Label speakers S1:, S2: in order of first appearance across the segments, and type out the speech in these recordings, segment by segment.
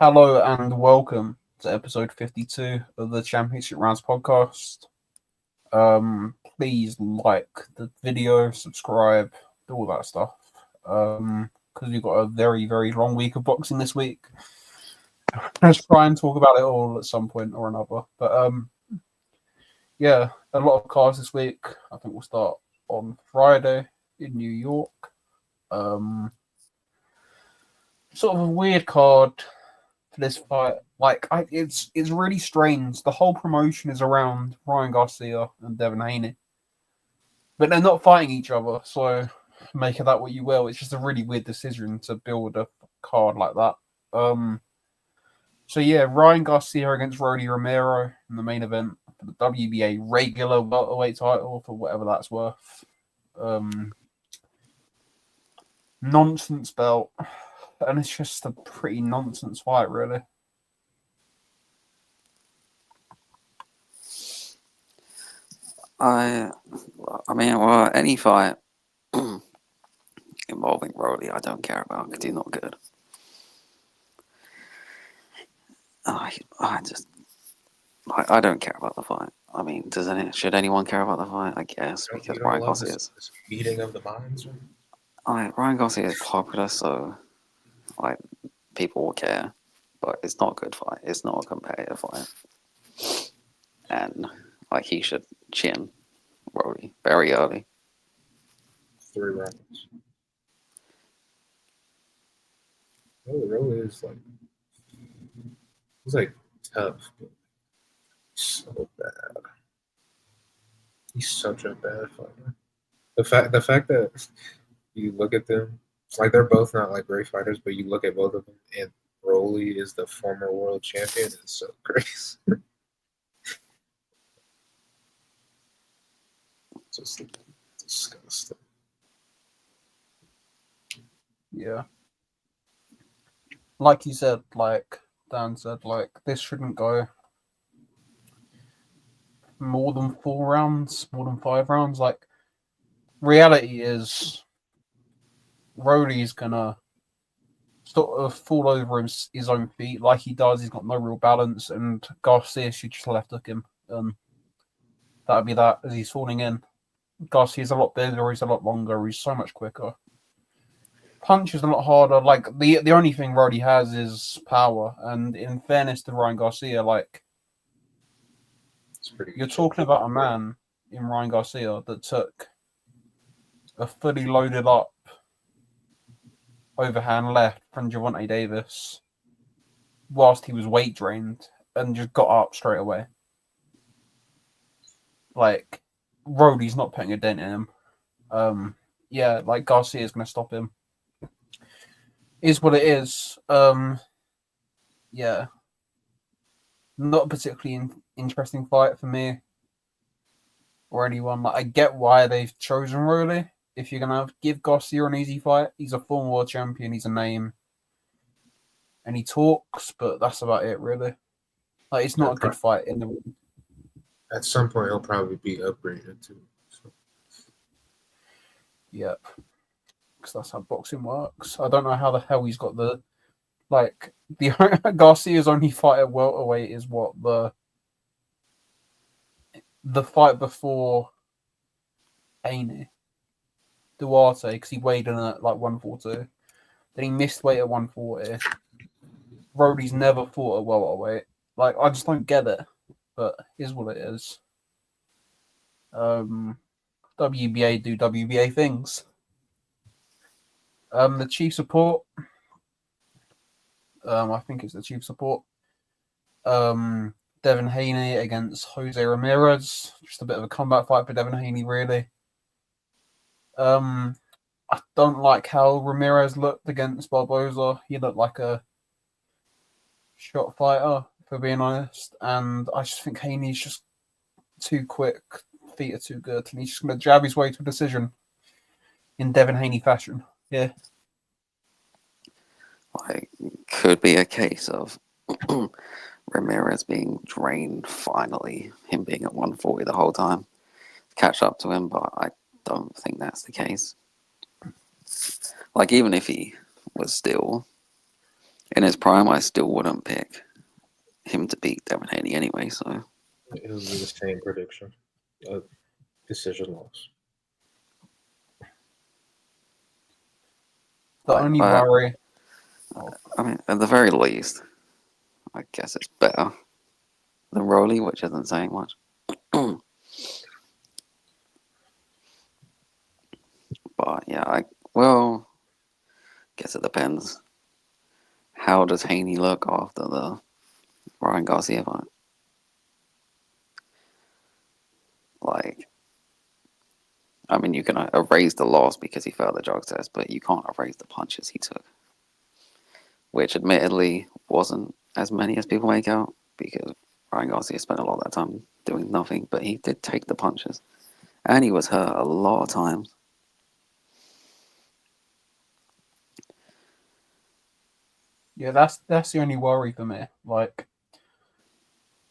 S1: Hello and welcome to episode 52 of the Championship Rounds podcast. Please like the video, subscribe, do all that stuff. Because we've got a very, very long week of boxing this week. Let's try and talk about it all at some point or another. But yeah, a lot of cards this week. I think we'll start on Friday in New York. Sort of a weird card for this fight. It's really strange. The whole promotion is around Ryan Garcia and Devin Haney, but they're not fighting each other. So make of that what you will. It's just a really weird decision to build a card like that. So yeah, Ryan Garcia against Rody Romero in the main event for the WBA regular welterweight title for whatever that's worth. Nonsense belt. And it's just a pretty nonsense fight, really.
S2: Any fight involving Rody, I don't care about because he's not good. I don't care about the fight. I mean, should anyone care about the fight? I guess because Ryan Garcia is
S3: this meeting of the minds.
S2: Ryan Garcia is popular, so people will care, but it's not a good fight. It's not a competitive fight, and he should chin Rody very early.
S3: 3 rounds. Rody is he's tough, but so bad. He's such a bad fighter. The fact that you look at them, they're both not great fighters, but you look at both of them, and Rolly is the former world champion. It's so crazy. Just disgusting.
S1: Yeah. Like you said, Dan said, this shouldn't go more than 4 rounds, more than 5 rounds. Reality is Rody's gonna sort of fall over his own feet like he does. He's got no real balance, and Garcia should just left hook him. That'd be that as he's falling in. Garcia's a lot bigger, he's a lot longer, he's so much quicker. Punch is a lot harder. The only thing Rody has is power, and in fairness to Ryan Garcia, you're talking about a man in Ryan Garcia that took a fully loaded up overhand left from Gervonta Davis whilst he was weight drained and just got up straight away. Rody's not putting a dent in him. Garcia's going to stop him. Is what it is. Yeah. Not a particularly interesting fight for me or anyone. I get why they've chosen Rody. If you're going to give Garcia an easy fight, he's a former world champion, he's a name, and he talks, but that's about it, really. It's not a good fight in the ring.
S3: At some point, he'll probably be upgraded, too. So.
S1: Yep. Because that's how boxing works. I don't know how the hell he's got the Garcia's only fight at welterweight is what the fight before Haney. Duarte, because he weighed in at 142. Then he missed weight at 140. Rody's never fought at welterweight. I just don't get it, but it is what it is. WBA do WBA things. The chief support. I think it's the chief support. Devin Haney against Jose Ramirez. Just a bit of a comeback fight for Devin Haney, really. I don't like how Ramirez looked against Barboza. He looked like a shot fighter, for being honest. And I just think Haney's just too quick. Feet are too good. And he's just going to jab his way to a decision in Devin Haney fashion. Yeah.
S2: Could be a case of Ramirez being drained finally, him being at 140 the whole time, catch up to him, but I don't think that's the case. Even if he was still In his prime, I still wouldn't pick him to beat Devin Haney anyway. So
S3: It would be the same prediction. A decision loss.
S1: The only worry.
S2: I mean, at the very least, I guess it's better than Rolly, which isn't saying much. But yeah, guess it depends. How does Haney look after the Ryan Garcia fight? Like, I mean, you can erase the loss because he failed the drug test, but you can't erase the punches he took, which admittedly wasn't as many as people make out because Ryan Garcia spent a lot of that time doing nothing, but he did take the punches. And he was hurt a lot of times.
S1: Yeah, that's the only worry for me. Like,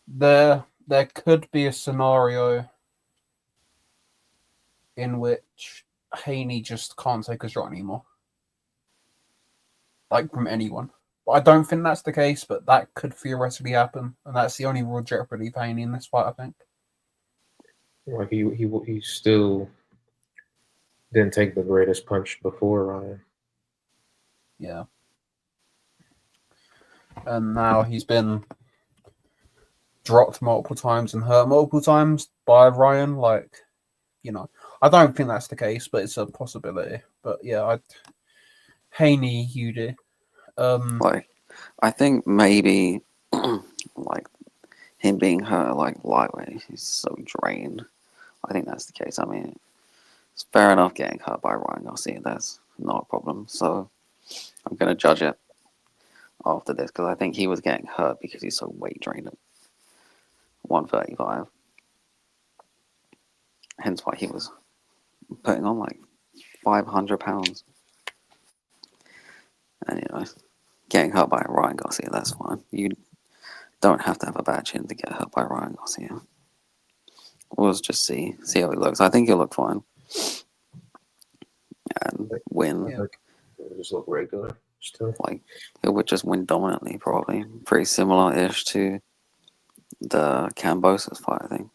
S1: there could be a scenario in which Haney just can't take a shot anymore, like from anyone. But I don't think that's the case. But that could theoretically happen, and that's the only real jeopardy for Haney in this fight, I think.
S3: Like he still didn't take the greatest punch before Ryan.
S1: Yeah, and now he's been dropped multiple times and hurt multiple times by Ryan. Like, I don't think that's the case, but it's a possibility. But yeah, Haney, you do.
S2: Like, I think maybe, like, him being hurt, like, lightweight, he's so drained. I think that's the case. I mean, it's fair enough getting hurt by Ryan Garcia. That's not a problem. So I'm going to judge it after this because I think he was getting hurt because he's so weight drained at 135. Hence why he was putting on like 500 pounds. And, getting hurt by Ryan Garcia, that's fine. You don't have to have a bad chin to get hurt by Ryan Garcia. We'll just see how he looks. I think he'll look fine. And win.
S1: Yeah.
S3: Just look regular still.
S2: Like, he would just win dominantly, probably. Pretty similar-ish to the Kambosos fight, I think.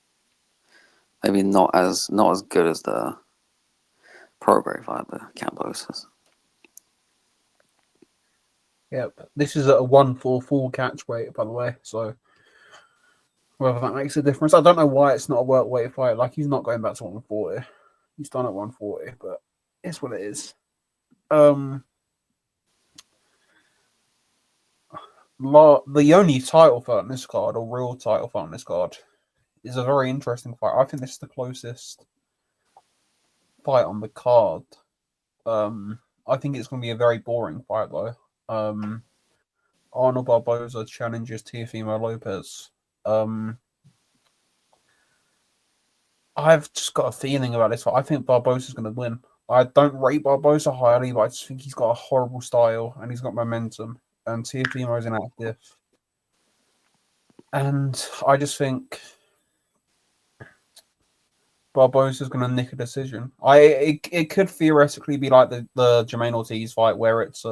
S2: Maybe not as good as the Prograis fight, but Kambosos.
S1: Yep. This is at a 144 catch weight, by the way. So whether that makes a difference, I don't know why it's not a work weight fight. Like, he's not going back to 140. He's done at 140, but it's what it is. The only title fight on this card, or real title fight on this card, is a very interesting fight. I think this is the closest fight on the card. I think it's going to be a very boring fight, though. Arnold Barboza challenges Teofimo Lopez. I've just got a feeling about this fight. I think Barboza's going to win. I don't rate Barboza highly, but I just think he's got a horrible style and he's got momentum. And Teofimo's inactive. And I just think Barboza's going to nick a decision. It could theoretically be like the Jermaine Ortiz fight where it's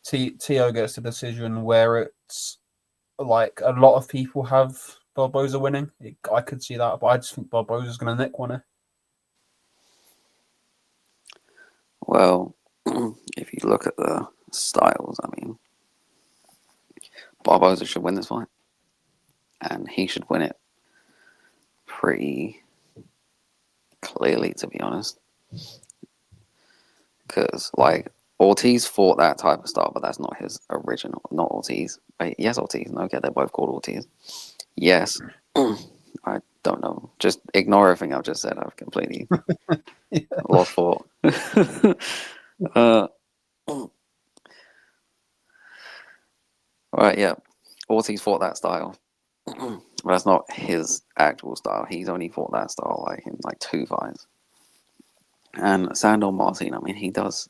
S1: Teo gets a decision where it's like a lot of people have Barboza winning. I could see that, but I just think Barboza's going to nick one here.
S2: Well, if you look at the styles, I mean, Barboza should win this fight. And he should win it pretty clearly, to be honest. Because, like, Ortiz fought that type of style, but that's not his original. Not Ortiz. Wait, yes, Ortiz. Okay, they're both called Ortiz. Yes. I don't know. Just ignore everything I've just said. I've completely lost thought. Right, yeah. Ortiz fought that style. But that's not his actual style. He's only fought that style like in like 2 fights. And Sandor Martin, I mean, he does.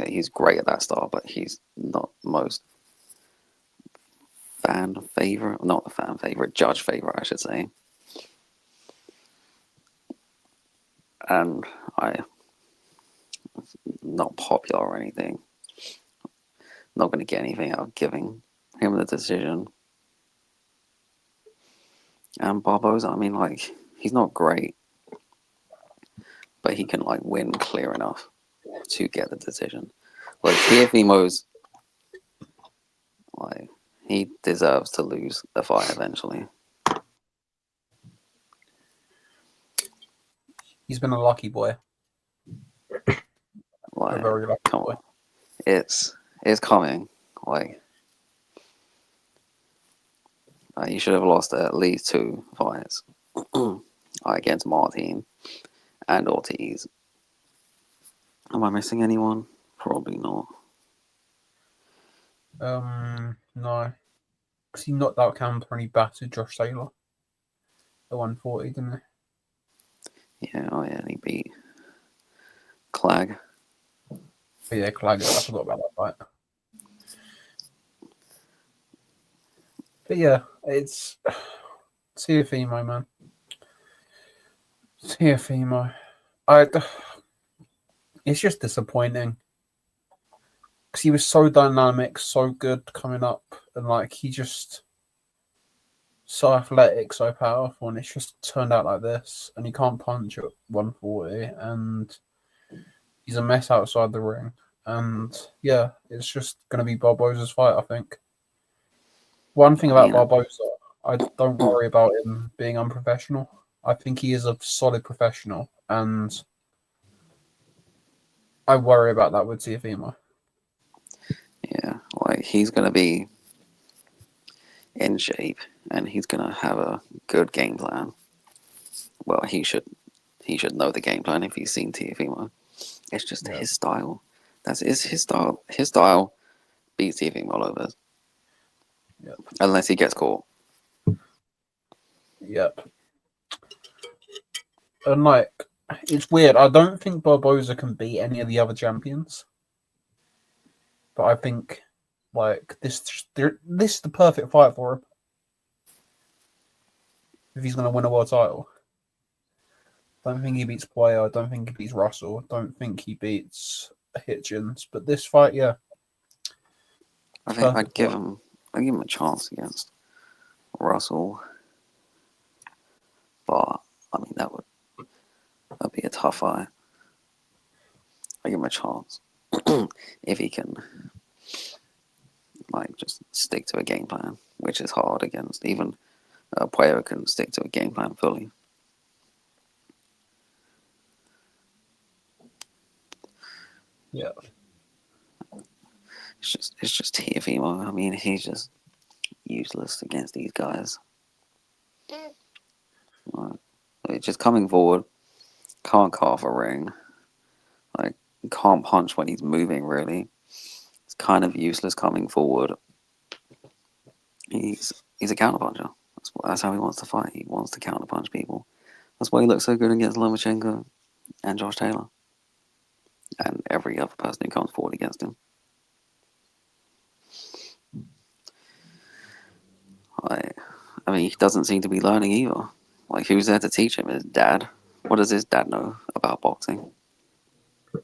S2: He's great at that style, but he's not most fan favorite. Not the fan favorite, judge favorite, I should say. And not popular or anything. not going to get anything out of giving him the decision. And Barboza, I mean, like, he's not great, but he can, like, win clear enough to get the decision. Like, Teofimo's, like, he deserves to lose the fight eventually.
S1: He's been a lucky boy. A
S2: Like,
S1: very lucky
S2: come
S1: boy.
S2: on. It's coming. Like, he should have lost at least 2 fights against Martin and Ortiz. Am I missing anyone? Probably not.
S1: No. Because he knocked out Camper and he battered Josh Taylor. The 140, didn't he?
S2: Yeah, oh yeah, and he beat Clag.
S1: But yeah, Clag, I forgot about that fight. But yeah, it's Teofimo, man. Teofimo. It's just disappointing. Because he was so dynamic, so good coming up, and like he just so athletic, so powerful, and it's just turned out like this. And he can't punch at 140, and he's a mess outside the ring. And yeah, it's just going to be Barboza's fight, I think. One thing about Barboza, I don't worry about him being unprofessional. I think he is a solid professional, and I worry about that with Teofimo.
S2: Yeah, like he's gonna be in shape and he's gonna have a good game plan. Well, he should know the game plan if he's seen Teofimo. It's just his style. It's his style. His style beats Teofimo all over.
S1: Yep.
S2: Unless he gets caught.
S1: Yep. And like, it's weird. I don't think Barboza can beat any of the other champions. But I think, like, this is the perfect fight for him. If he's going to win a world title. Don't think he beats Player. I don't think he beats Russell. I don't think he beats Hitchens. But this fight, yeah.
S2: I think I'd give him a chance against Russell. But, I mean, that'd be a tough fight. I give him a chance. If he can, like, just stick to a game plan, which is hard against even a player who can stick to a game plan fully.
S1: Yeah.
S2: It's just Teofimo. I mean, he's just useless against these guys. Like, just coming forward, can't cut off a ring. Like, can't punch when he's moving, really. It's kind of useless coming forward. He's a counterpuncher. That's how he wants to fight. He wants to counterpunch people. That's why he looks so good against Lomachenko and Josh Taylor. And every other person who comes forward against him. I mean, he doesn't seem to be learning either. Like, who's there to teach him? His dad? What does his dad know about boxing? The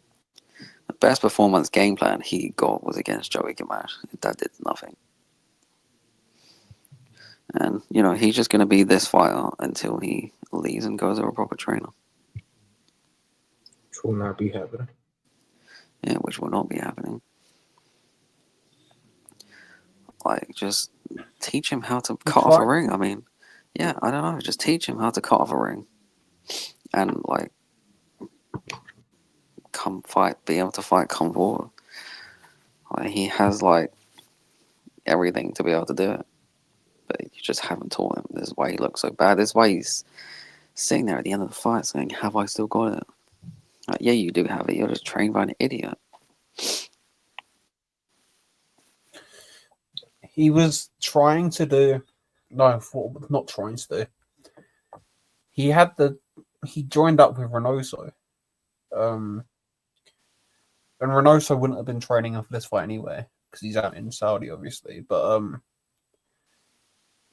S2: best performance game plan he got was against Joey Gamache. His dad did nothing. And, you know, he's just going to be this fighter until he leaves and goes to a proper trainer.
S3: Which will not be happening.
S2: Yeah, which will not be happening. Like, just teach him how to cut off a ring. I mean, yeah, I don't know. Just teach him how to cut off a ring. And, like, be able to fight, come forward. Like, he has, like, everything to be able to do it. But you just haven't taught him. This is why he looks so bad. This is why he's sitting there at the end of the fight saying, have I still got it? Like, yeah, you do have it. You're just trained by an idiot.
S1: He was trying to do... No, not trying to do. He joined up with Reynoso. And Reynoso wouldn't have been training for this fight anyway, because he's out in Saudi, obviously. But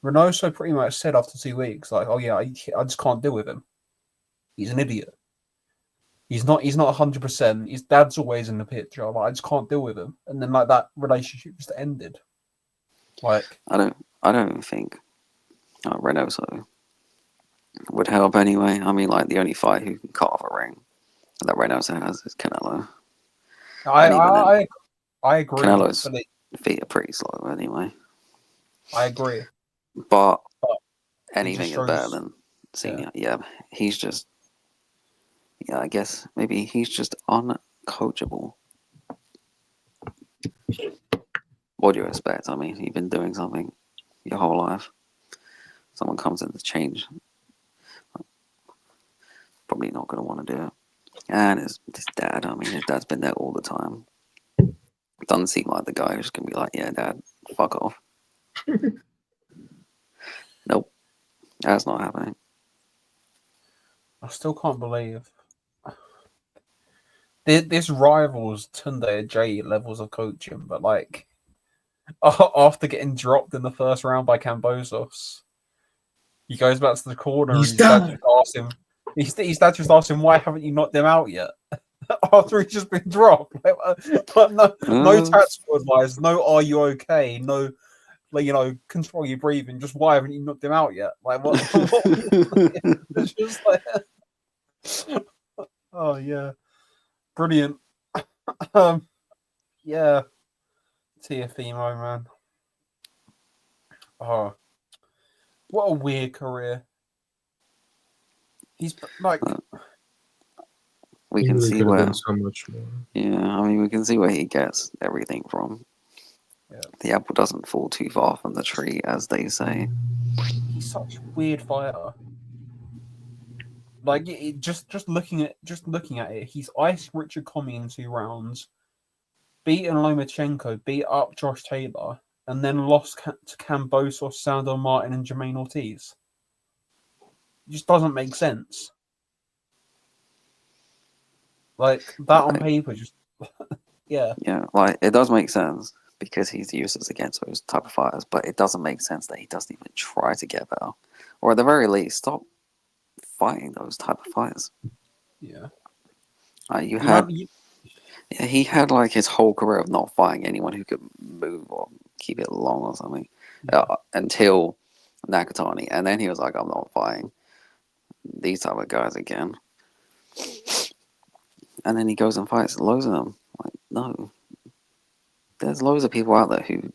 S1: Reynoso pretty much said after 2 weeks, like, oh yeah, I just can't deal with him. He's an idiot. He's not 100%. His dad's always in the picture. Like, I just can't deal with him. And then like that relationship just ended. Like
S2: I don't think Reynoso would help anyway. I mean, like the only fight who can cut off a ring that Reynoso has is Canelo. And even then,
S1: I agree.
S2: Canelo's
S1: But
S2: feet are pretty slow anyway.
S1: I agree.
S2: But
S1: But
S2: anything is better than Senior. Yeah, he's just. Yeah, I guess maybe he's just uncoachable. What do you expect? I mean, you've been doing something your whole life. Someone comes in to change. Probably not going to want to do it. And his dad, I mean, his dad's been there all the time. Doesn't seem like the guy who's going to be like, yeah, dad, fuck off. Nope. That's not happening.
S1: I still can't believe this rivals Tunde J levels of coaching, but like after getting dropped in the first round by Cambosos, he goes back to the corner and his dad just asks him. His dad just asks him, "Why haven't you knocked him out yet?" After he's just been dropped, like, no tactical advice, no "Are you okay?" No, like, control your breathing. Just why haven't you knocked him out yet? Like what? It's just like, oh yeah, brilliant. Yeah, TFEMO, man. Oh, what a weird career. He's like,
S2: we
S3: He
S2: can
S3: really
S2: see
S3: could have
S2: where.
S3: done so much more.
S2: Yeah, I mean, we can see where he gets everything from.
S1: Yeah.
S2: The apple doesn't fall too far from the tree, as they say.
S1: He's such a weird fighter. Like, just looking at it, he's iced Richard Comey in 2 rounds, beaten Lomachenko, beat up Josh Taylor, and then lost to Cambosos, Sandor Martin, and Jermaine Ortiz. It just doesn't make sense. Like that on paper, just yeah.
S2: Yeah, like it does make sense because he's useless against those type of fighters, but it doesn't make sense that he doesn't even try to get better, or at the very least, stop fighting those type of fighters.
S1: Yeah.
S2: He had like his whole career of not fighting anyone who could move or keep it long or something until Nakatani, and then he was like, "I'm not fighting these type of guys again." And then he goes and fights loads of them. Like, no, there's loads of people out there who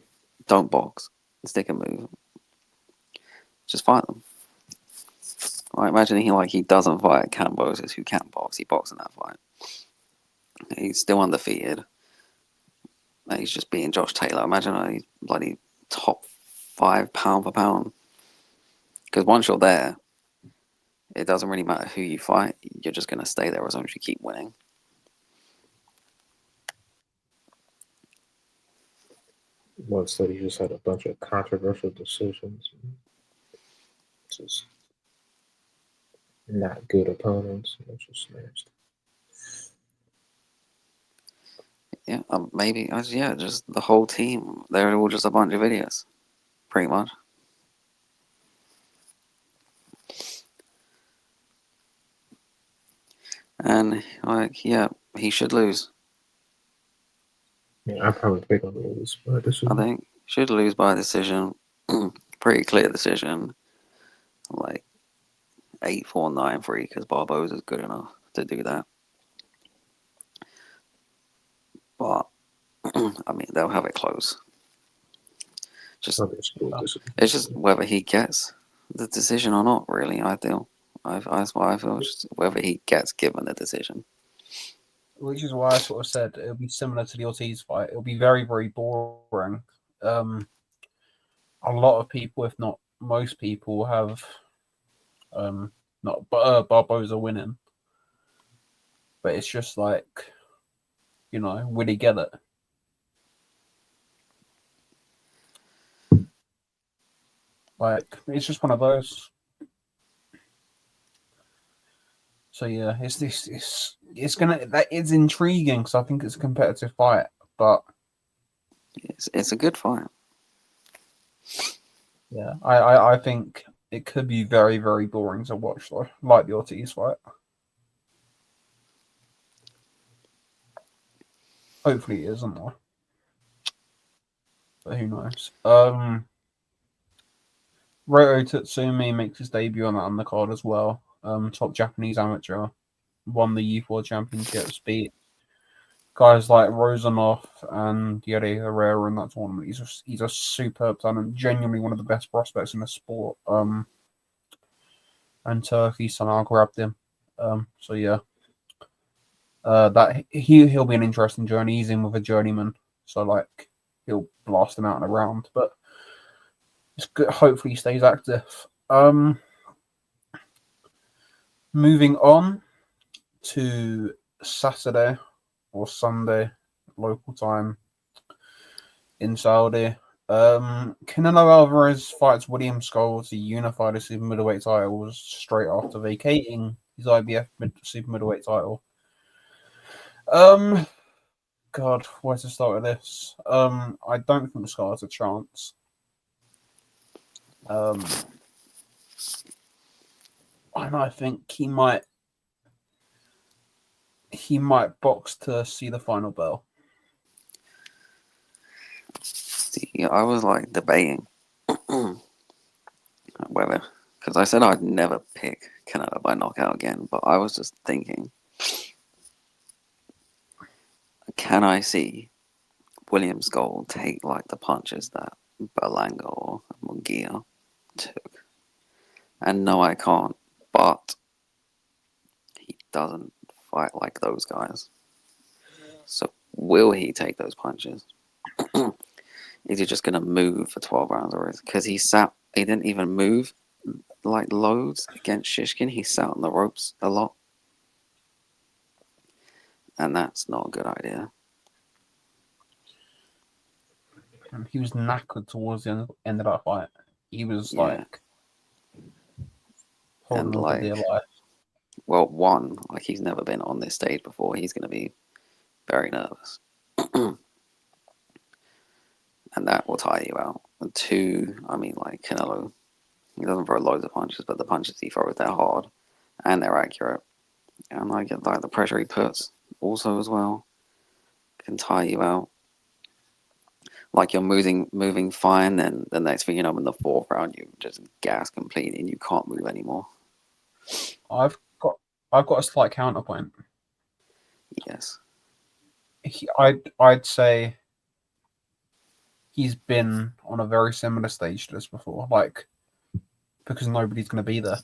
S2: don't box, stick and move. Just fight them. I imagine he doesn't fight Cambosos who can't box. He boxed in that fight. He's still undefeated. He's just beating Josh Taylor. Imagine a bloody top 5 pound for pound. Because once you're there, it doesn't really matter who you fight. You're just going to stay there as long as you keep winning.
S3: Well, so he just had a bunch of controversial decisions. Just not good opponents. Just nasty.
S2: Yeah, maybe. Just the whole team. They're all just a bunch of idiots. Pretty much. And, he should lose.
S3: Yeah, I probably pick on the lose, but this
S2: I think should lose by decision. Pretty clear decision. Like 8-4, 9-3, because Barboza's good enough to do that. But I mean, they'll have it close. It's just whether he gets the decision or not. Really, I feel. That's why I feel. Just whether he gets given the decision.
S1: Which is why I sort of said it'll be similar to the Ortiz fight. It'll be very, very boring. A lot of people, if not most people, have not Barboza winning. But it's just like, will he get it? Like, it's just one of those. So yeah, it's gonna, that is intriguing because I think it's a competitive fight, but
S2: it's a good fight.
S1: Yeah, I think it could be very, very boring to watch, though, like the Ortiz fight. Hopefully it isn't though. But who knows? Ryo Tatsumi makes his debut on that undercard as well. Top Japanese amateur, won the Youth World Championships, beat guys like Rozanov and Yuri Herrera in that tournament. He's a superb talent, genuinely one of the best prospects in the sport. And Turkey somehow grabbed him. So yeah, that he'll be an interesting journey. He's in with a journeyman, so like he'll blast him out in a round. But it's good. Hopefully, he stays active. Moving on to Saturday or Sunday local time in Saudi. Canelo Alvarez fights William Scull to unify the super middleweight titles straight after vacating his IBF super middleweight title. God, where to start with this? I don't think Scull has a chance. And I think he might box to see the final bell.
S2: See, I was like debating whether, because I said I'd never pick Canelo by knockout again, but I was just thinking, can I see William Scull take like the punches that Berlanga or Munguia took? And no, I can't. But he doesn't fight like those guys. So will he take those punches? Is he just going to move for 12 rounds? Or because he didn't even move like loads against Shishkin. He sat on the ropes a lot. And that's not a good idea.
S1: And he was knackered towards the end of that fight. He was like holding on for dear life.
S2: Well, one, like he's never been on this stage before. He's going to be very nervous. And that will tire you out. And two, I mean, like Canelo, he doesn't throw loads of punches, but the punches he throws, they're hard and they're accurate. And like the pressure he puts also as well can tire you out. Like you're moving fine, then the next thing you know, in the fourth round, you just gas completely and you can't move anymore.
S1: I've got a slight counterpoint.
S2: Yes.
S1: I'd say he's been on a very similar stage to this before, like because nobody's going to be there.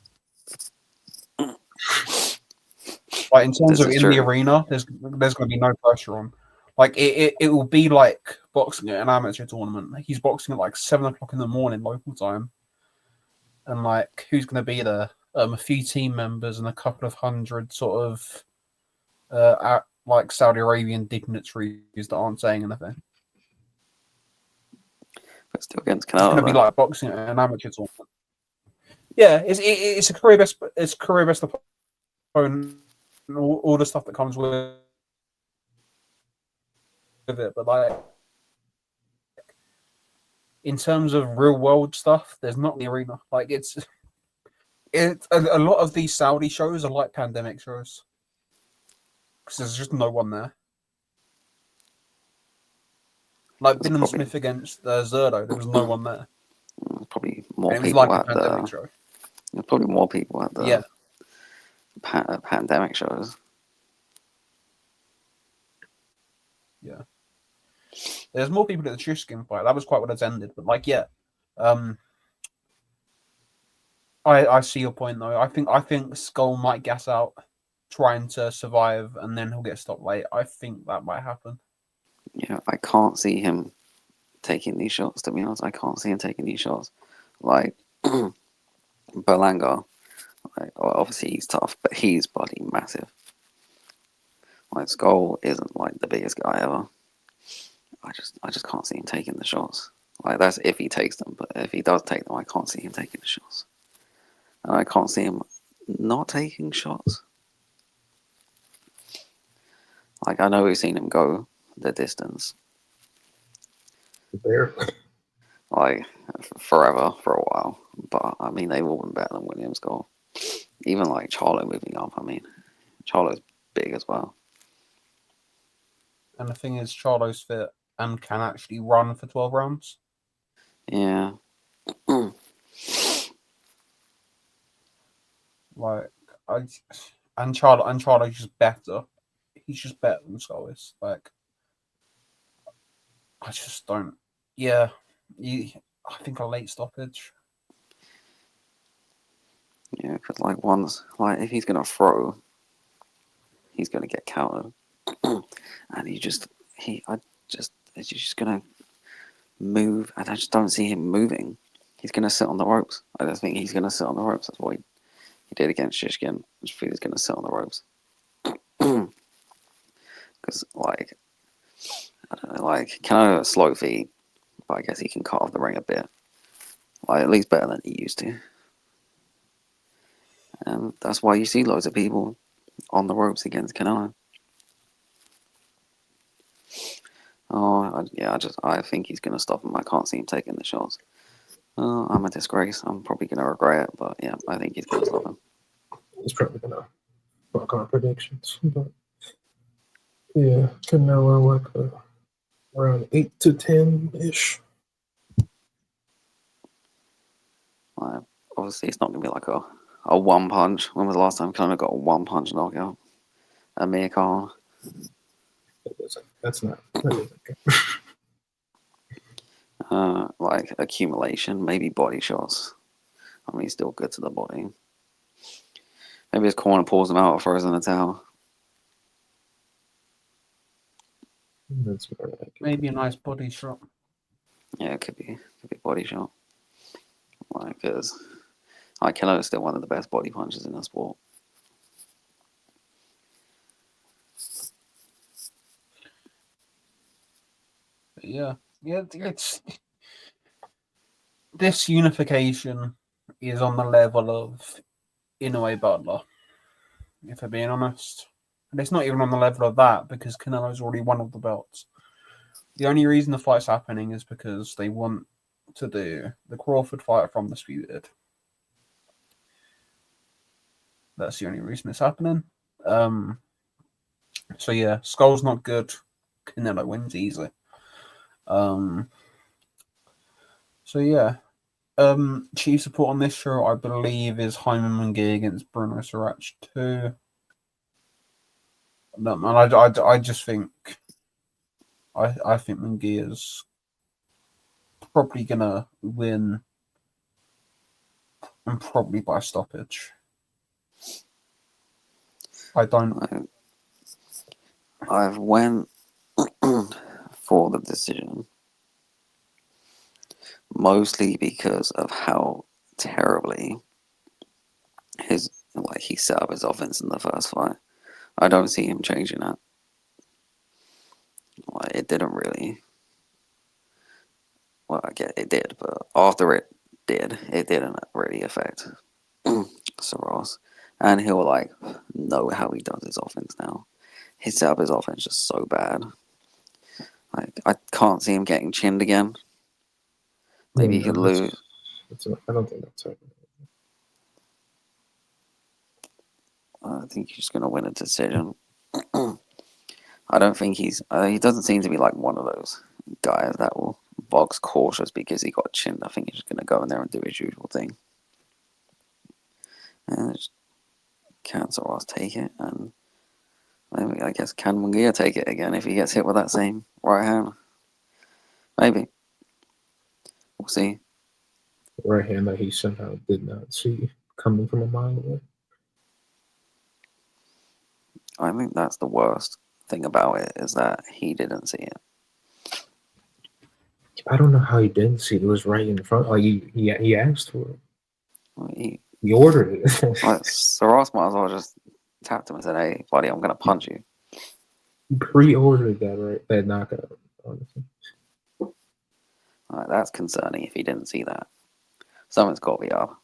S1: Like in terms of in the arena, there's going to be no pressure on. Like it will be like boxing at an amateur tournament. He's boxing at like 7 o'clock in the morning local time, and like who's going to be there? A few team members and a couple of hundred sort of like Saudi Arabian dignitaries that aren't saying anything.
S2: But still against Canelo.
S1: It's going to be like boxing at an amateur tournament. Yeah, it's a career best. It's career best opponent. All the stuff that comes with it, but like in terms of real world stuff, there's not the arena. Like it's a lot of these Saudi shows are like pandemic shows because there's just no one there. Like Binham Smith against Zerdo, there was no one there.
S2: Probably more
S1: and it was
S2: people
S1: like
S2: at
S1: a pandemic show.
S2: There's probably more people at the pandemic shows.
S1: Yeah. There's more people at the Shishkin fight. That was quite well attended. But like, yeah. I see your point though. I think Scull might gas out trying to survive and then he'll get stopped late. I think that might happen.
S2: Yeah, I can't see him taking these shots, to be honest. I can't see him taking these shots. Like Berlanga, like, obviously he's tough, but he's bloody massive. Like Scull isn't like the biggest guy ever. I just can't see him taking the shots. Like that's if he takes them, but if he does take them, I can't see him taking the shots. And I can't see him not taking shots. Like I know we've seen him go the distance.
S3: Barely.
S2: Like forever, for a while. But I mean they've all been better than William Scull. Even like Charlo moving up, I mean Charlo's big as well.
S1: And the thing is, Charlo's fit and can actually run for 12 rounds.
S2: Yeah.
S1: Like, Charlo's just better. He's just better than Scull is. Like, I just don't. Yeah, I think a late stoppage.
S2: Yeah, because like once, like if he's gonna throw, he's gonna get countered, and he's just gonna move, and I just don't see him moving. He's gonna sit on the ropes. I just think he's gonna sit on the ropes. That's what he did against Shishkin. I just think he's gonna sit on the ropes. Because like I don't know, like Canelo slow feet, but I guess he can cut off the ring a bit. Like at least better than he used to. And that's why you see loads of people on the ropes against Canelo. I think he's gonna stop him. I can't see him taking the shots. Oh, I'm a disgrace. I'm probably gonna regret it, but yeah, I think he's gonna stop him.
S3: He's probably gonna fuck our predictions, but yeah, Canelo like around 8 to 10 ish.
S2: Like, obviously, it's not gonna be like a one punch. When was the last time Canelo got a one punch knockout? Amir Khan.
S3: That's not. That doesn't count.
S2: Like accumulation, maybe body shots. I mean, he's still good to the body. Maybe his corner pulls him out or throws in the towel.
S3: That's more like it.
S1: Maybe a nice body shot.
S2: Yeah, it could be body shot. Like, because Canelo is still one of the best body punchers in the sport.
S1: But yeah, it's this unification is on the level of Inoue Butler, if I'm being honest. And it's not even on the level of that because Canelo's already won all the belts. The only reason the fight's happening is because they want to do the Crawford fight from Disputed. That's the only reason it's happening. So yeah, Skull's not good. Canelo wins easily. So yeah. Chief support on this show, I believe, is Jaime Munguia against Bruno Sirac 2. No, man, I just think I think Munguia's probably gonna win, and probably by stoppage. I don't.
S2: I've went for the decision mostly because of how terribly he set up his offense in the first fight. I don't see him changing that. Like, it didn't really. Well, I get it did, but after it didn't really affect Saras. And he'll know how he does his offense now. He set up his offense just so bad. Like, I can't see him getting chinned again. Maybe he could lose.
S3: I don't think that's happening.
S2: I think he's just gonna win a decision. I don't think he doesn't seem to be like one of those guys that will box cautious because he got chinned. I think he's just gonna go in there and do his usual thing. And just can Soros take it, and maybe I guess can Munguia take it again if he gets hit with that same right hand. Maybe. We'll see.
S3: Right hand that he somehow did not see coming from a mile away.
S2: I think that's the worst thing about it is that he didn't see it.
S3: I don't know how he didn't see it. It was right in front. Like he asked for it.
S2: Well,
S3: He ordered it.
S2: Soros might as well just tapped him and said, "Hey, buddy, I'm gonna punch you."
S3: He pre-ordered that knockout. Honestly,
S2: That's concerning if he didn't see that. Something's got to be up.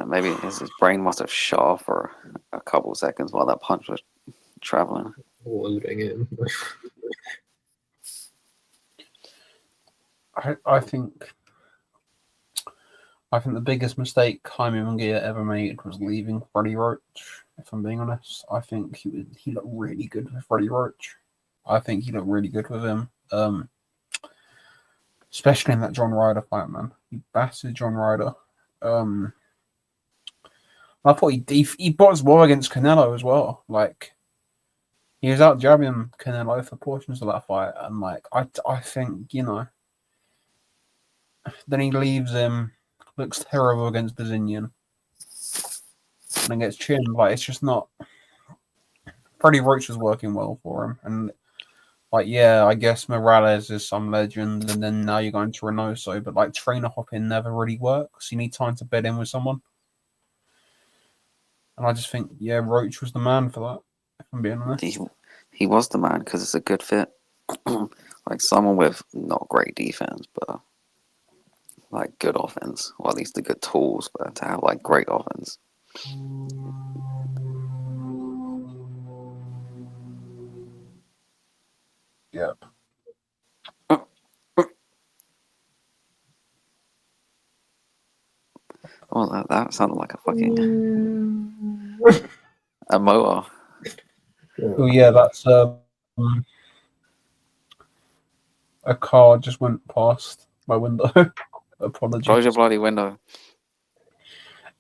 S2: Maybe his brain must have shut off for a couple seconds while that punch was traveling.
S3: loading in.
S1: I think the biggest mistake Jaime Munguia ever made was leaving Freddie Roach If I'm being honest, I think he looked really good with Freddie Roach. I think he looked really good with him. Especially in that John Ryder fight, man. He battered John Ryder. I thought he boxed well against Canelo as well. Like, he was out jabbing Canelo for portions of that fight, and like I think, you know, then he leaves him, looks terrible against Bazinian, and then gets chinned. Like, it's just not. Freddie Roach was working well for him, and like, yeah, I guess Morales is some legend, and then now you're going to Reynoso, but like, trainer hopping never really works. You need time to bed in with someone. And I just think, yeah, Roach was the man for that, if I'm being honest.
S2: He was the man because it's a good fit. Like someone with not great defense, but like good offense, or at least the good tools, but to have like great offense.
S1: Yep.
S2: Oh, that sounded like a fucking a motor.
S1: Oh yeah, that's a car just went past my window. Apologies.
S2: Close your bloody window.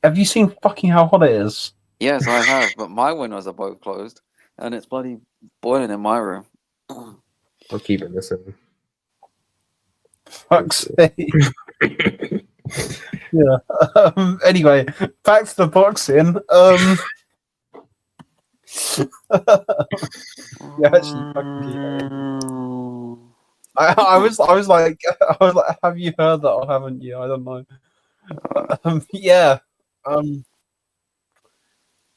S1: Have you seen fucking how hot it is?
S2: Yes, I have, but my windows are both closed, and it's bloody boiling in my room.
S3: We're keeping this in.
S1: Fuck's sake. Yeah. Anyway, back to the boxing. Yeah, actually, fucking keep it. I was like, have you heard that or haven't you? I don't know. Yeah.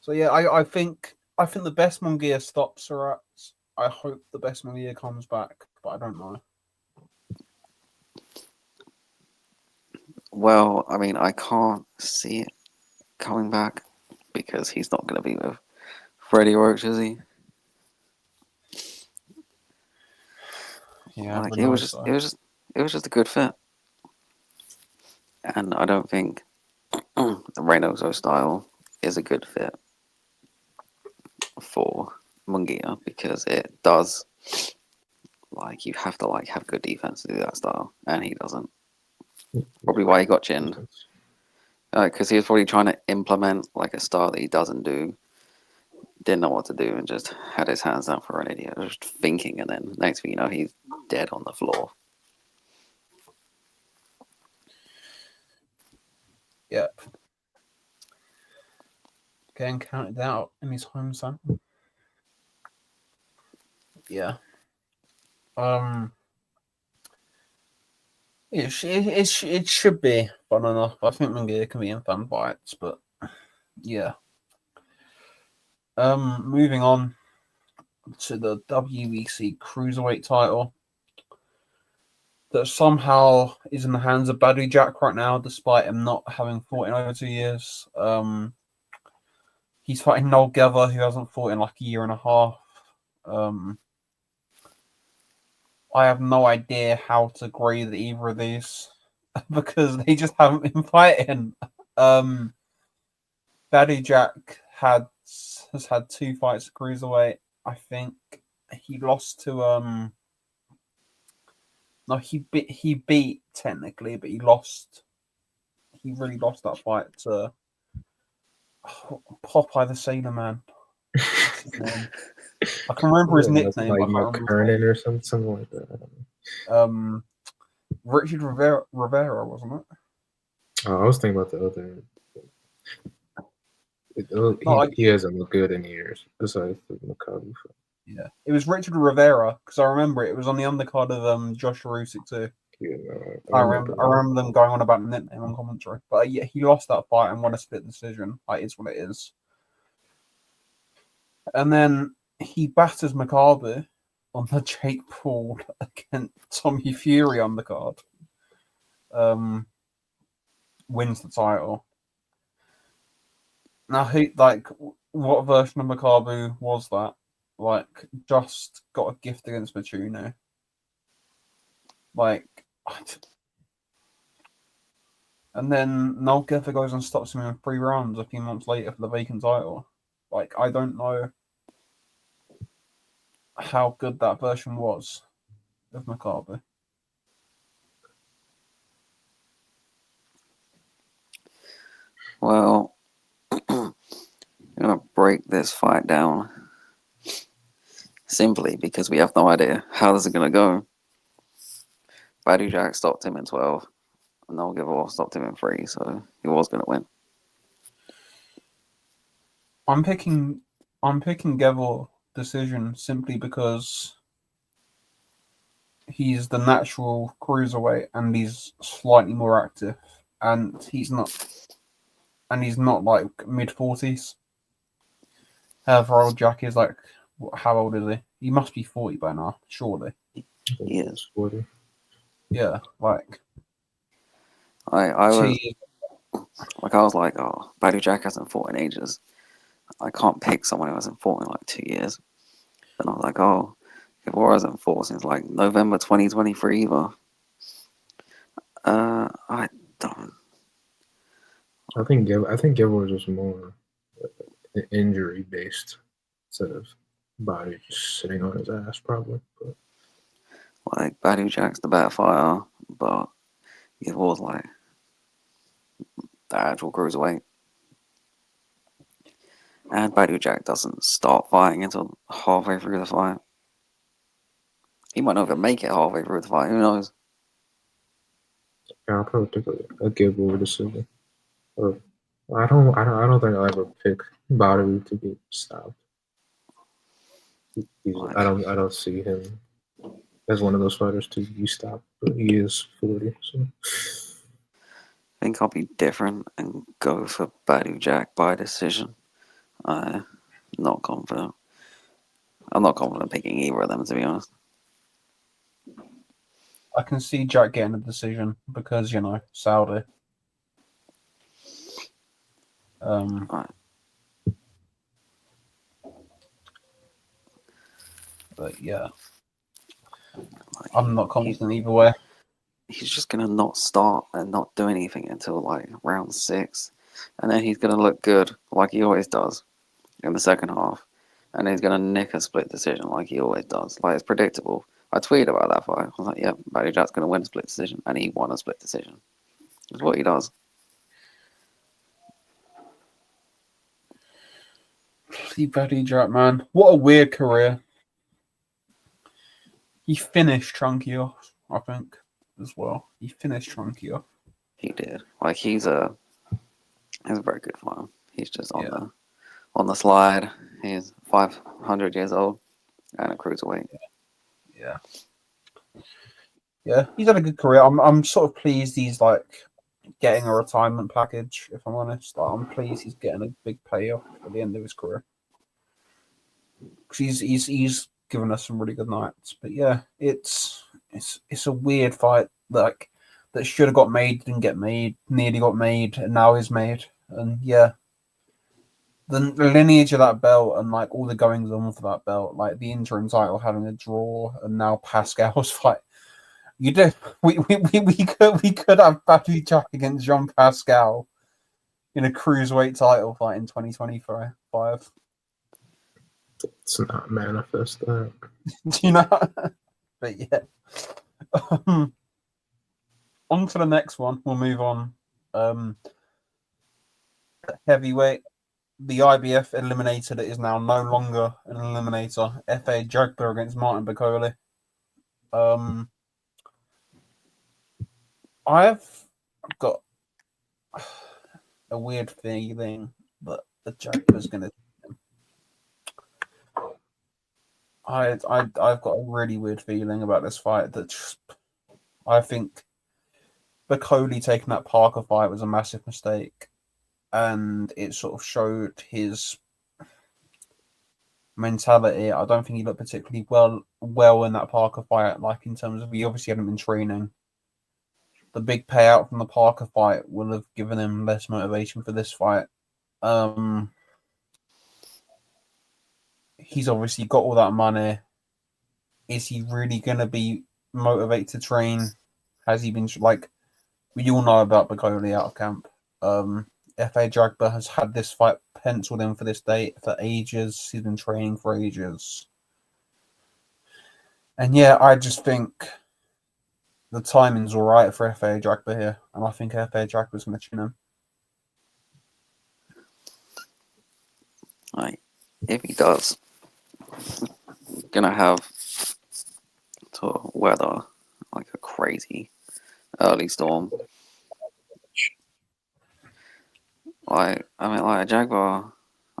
S1: So yeah, I think the best Munguia stops are at. I hope the best Munguia comes back, but I don't know.
S2: Well, I mean, I can't see it coming back because he's not going to be with Freddie Roach, is he?
S1: Yeah,
S2: like it was just a good fit, and I don't think the Reynoso style is a good fit for Munguia because it does like you have to like have good defense to do that style, and he doesn't. Probably why he got chinned. Because he was probably trying to implement like a style that he doesn't do, didn't know what to do, and just had his hands down for an idiot, just thinking, and then next thing you know, he's dead on the floor.
S1: Yep. Getting counted out in his home son. Yeah. It should be fun enough. I think Munguia can be in fun fights, but yeah. Moving on to the WBC Cruiserweight title that somehow is in the hands of Badou Jack right now, despite him not having fought in over 2 years. He's fighting Noel Gether, who hasn't fought in like a year and a half. I have no idea how to grade either of these because they just haven't been fighting. Badou Jack has had 2 fights at cruiserweight. I think he lost to no, he beat technically, but he lost. He really lost that fight to Popeye the Sailor Man. What's his name? I can remember his nickname.
S3: Like
S1: but I can't remember his
S3: McKernan
S1: name.
S3: or something like that.
S1: Richard Rivera, wasn't it?
S3: Oh, I was thinking about the other. He hasn't looked good in years, besides the Maccabi.
S1: Yeah, it was Richard Rivera because I remember it was on the undercard of Joshua Usyk too.
S3: Yeah,
S1: I remember them going on about the nickname on commentary, but yeah, he lost that fight and won a split decision. Like, it's what it is. And then he batters Maccabi on the Jake Paul against Tommy Fury undercard. Wins the title. Now, what version of Maccabi was that? Like, just got a gift against Machuno. Like, and then Noel Gether goes and stops him in 3 rounds a few months later for the vacant title. Like, I don't know how good that version was of Makabe.
S2: Well, I'm gonna break this fight down simply because we have no idea how this is gonna go. Badou Jack stopped him in 12, and No Give stopped him in 3, so he was gonna win.
S1: I'm picking Gevor decision simply because he's the natural cruiserweight and he's slightly more active, and he's not like mid-40s. However old Jack is, like, how old is he? He must be 40 by now, surely.
S2: He is.
S3: 40.
S1: Yeah, like
S2: I was
S1: he,
S2: like, I was like, oh, Badou Jack hasn't fought in ages. I can't pick someone who hasn't fought in like 2 years. Then I was like, oh, Gabor hasn't fought since like November 2023 either. I don't.
S3: I think Gilmore was just more injury based instead of body just sitting on his ass probably. But
S2: Like, Badou Jack's the better fighter, but Gabor's like the actual cruiserweight. And Badou Jack doesn't start fighting until halfway through the fight. He might not even make it halfway through the fight. Who knows?
S3: yeah, I'll probably take a Gilmore decision. Or I don't think I'll ever pick Body to be stopped.
S2: Like,
S3: I don't see him as one of those fighters to be stopped, but he is 40. So
S2: I think I'll be different and go for Badou Jack by decision. I'm not confident. I'm not confident picking either of them, to be honest.
S1: I can see Jack getting a decision because, you know, Saudi.
S2: Right.
S1: But yeah,
S2: Like,
S1: I'm not confident either way.
S2: he's just gonna not start and not do anything until like round 6, and then he's gonna look good like he always does in the second half, and he's gonna nick a split decision like he always does. Like, it's predictable. I tweeted about that fight. I was like, "Yeah, Badou Jack's gonna win a split decision," and he won a split decision. It's what he does.
S1: Bloody Badou Jack, man. What a weird career. He finished Chunky off, I think, as well. He finished Chunky off.
S2: He did. Like, he's a very good fighter. He's just on the slide. He's 500 years old and a cruiserweight.
S1: Yeah. Yeah, he's had a good career. I'm sort of pleased he's like getting a retirement package, if I'm honest. Like, I'm pleased he's getting a big payoff at the end of his career. Because he's given us some really good nights. But yeah, it's a weird fight, like, that should have got made, didn't get made, nearly got made, and now is made. And yeah, the lineage of that belt and like all the goings on for that belt, like the interim title having a draw, and now Pascal's fight. We could have Badou Jack against Jean Pascal in a cruiserweight title fight in 2025.
S3: it's not manifest that.
S1: Do you know? But yeah. On to the next one. We'll move on. Heavyweight. The IBF eliminator that is now no longer an eliminator. F.A. Jagber against Martin Bakole. I've got a weird feeling that the Jagber's going to. I've got a really weird feeling about this fight. I think Bakole taking that Parker fight was a massive mistake, and it sort of showed his mentality. I don't think he looked particularly well in that Parker fight. Like, in terms of, he obviously hadn't been training. The big payout from the Parker fight will have given him less motivation for this fight. He's obviously got all that money. Is he really going to be motivated to train? Has he been, like, we all know about Bakole out of camp. F.A. Dragba has had this fight penciled in for this date for ages. He's been training for ages. And yeah, I just think the timing's all right for F.A. Dragba here. And I think F.A. Dragba's going to chin him.
S2: Like, if he does, gonna have to weather like a crazy early storm. Like, I mean, like a Jaguar,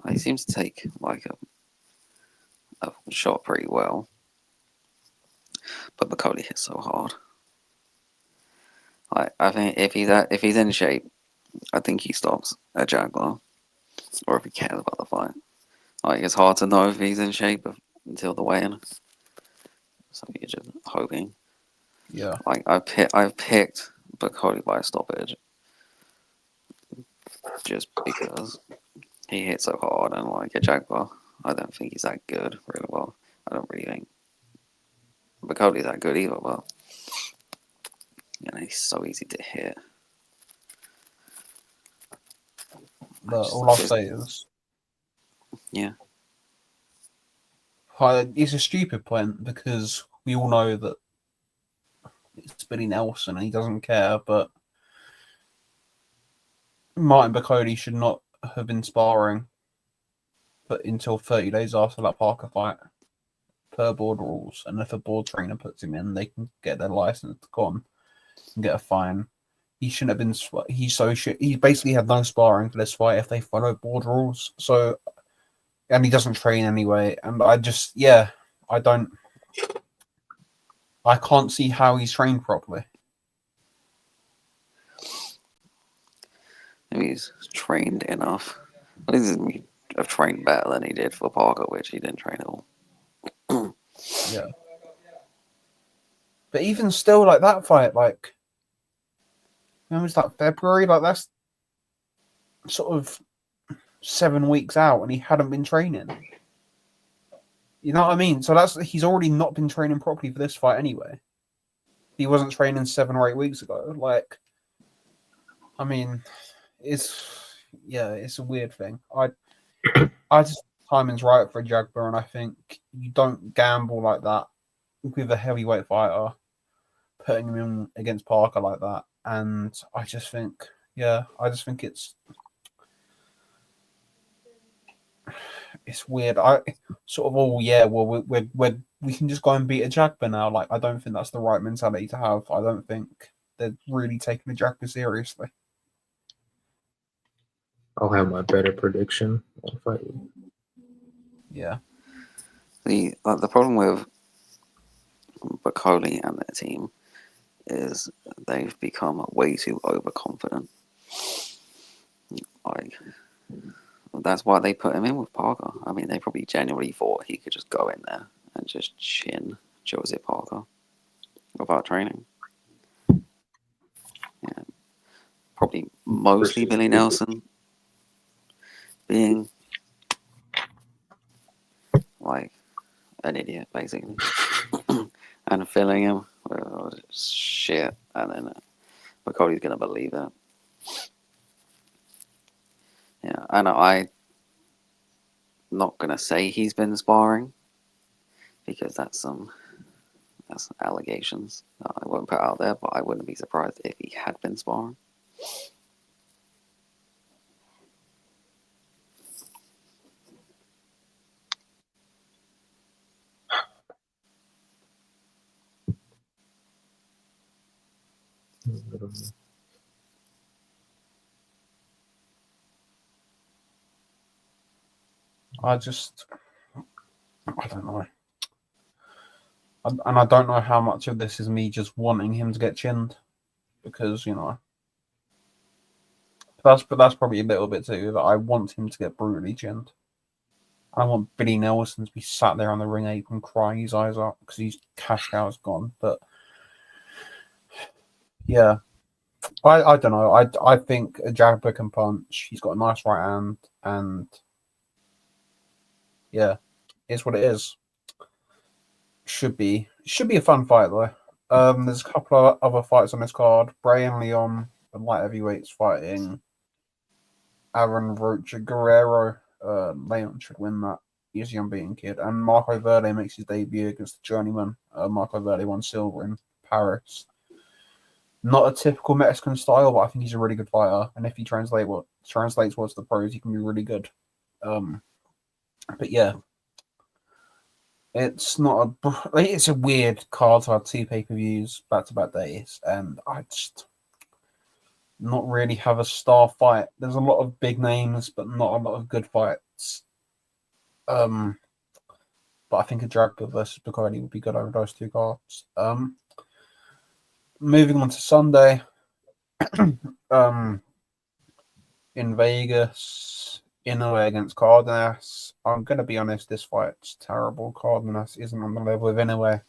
S2: he seems to take like a shot pretty well, but Bacoli hits so hard. Like, I think if he's in shape, I think he stops a Jaguar, or if he cares about the fight. Like, it's hard to know if he's in shape until the weigh-in. So you're just hoping.
S1: Yeah.
S2: Like, I've picked Bacoli by stoppage just because he hits so hard, and like a Jaguar, I don't think he's that good really well. I don't really think Bacoli's that good either, but he's so easy to hit.
S1: But all I'll say is,
S2: yeah,
S1: it's a stupid point because we all know that it's Billy Nelson and he doesn't care, but Martin Bacoli should not have been sparring but until 30 days after that Parker fight per board rules. And if a board trainer puts him in, they can get their license gone and get a fine. He shouldn't have been. He basically had no sparring for this fight if they follow board rules. So, and he doesn't train anyway. And I can't see how he's trained properly.
S2: maybe he's trained enough. At least he have trained better than he did for Parker, which he didn't train at all.
S1: Yeah. But even still, like that fight, like, when was that, February? Like, that's sort of 7 weeks out and he hadn't been training. You know what I mean? So he's already not been training properly for this fight anyway. He wasn't training 7 or 8 weeks ago. Like, I mean, it's a weird thing. I just timing's right for Jagba, and I think you don't gamble like that with a heavyweight fighter, putting him in against Parker like that. And I just think it's weird. We can just go and beat a Jagba now. Like, I don't think that's the right mentality to have. I don't think they're really taking the Jagba seriously.
S3: I'll have my better prediction on fight.
S2: Yeah. The problem with Bacoli and their team is they've become way too overconfident. Like, that's why they put him in with Parker. I mean, they probably genuinely thought he could just go in there and just chin Joseph Parker without training. Yeah. Probably mostly Billy Nelson being like an idiot, basically, and filling him with shit, and then Bacoli's gonna believe that. Yeah, and I'm not gonna say he's been sparring because that's allegations that I won't put out there, but I wouldn't be surprised if he had been sparring.
S1: I don't know. And I don't know how much of this is me just wanting him to get chinned, because that's probably a little bit too, that I want him to get brutally chinned. I want Billy Nelson to be sat there on the ring apron crying his eyes out because his cash cow's gone. But yeah, I don't know. I think a Jagba can punch. He's got a nice right hand, and yeah, it's what it is. Should be a fun fight though. There's a couple of other fights on this card. Bray and Leon, the light heavyweights, fighting Aaron Rocha Guerrero. Leon should win that. He's the unbeaten kid. And Marco Verde makes his debut against the journeyman. Marco Verde won silver in Paris. Not a typical Mexican style, but I think he's a really good fighter. And if he translates what's the pros, he can be really good. But yeah, it's not a. It's a weird card to have 2 pay-per-views back-to-back days, and I just not really have a star fight. There's a lot of big names, but not a lot of good fights. But I think a Dragba versus Bacardi would be good over those 2 cards. Moving on to Sunday, in Vegas, Inoue against Cardenas. I'm going to be honest, this fight's terrible. Cardenas isn't on the level of Inoue.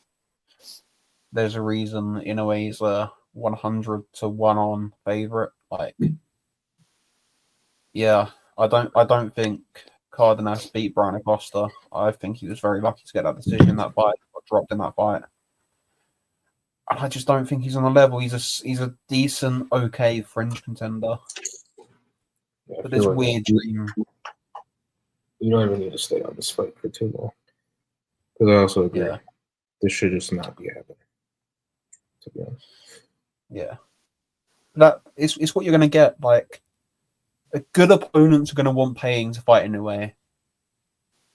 S1: There's a reason Inoue's a 100 to 1 on favorite. Like, yeah, I don't think Cardenas beat Brian Acosta. I think he was very lucky to get that decision in that fight. Got dropped in that fight. And I just don't think he's on the level. He's a decent, okay fringe contender.
S3: Yeah,
S1: But this weird dream.
S3: You don't even need to stay on this fight for too long. Because I also agree.
S1: Yeah.
S3: This should just not be happening. To be honest.
S1: Yeah. That it's what you're gonna get. Like, good opponents are gonna want paying to fight Inoue.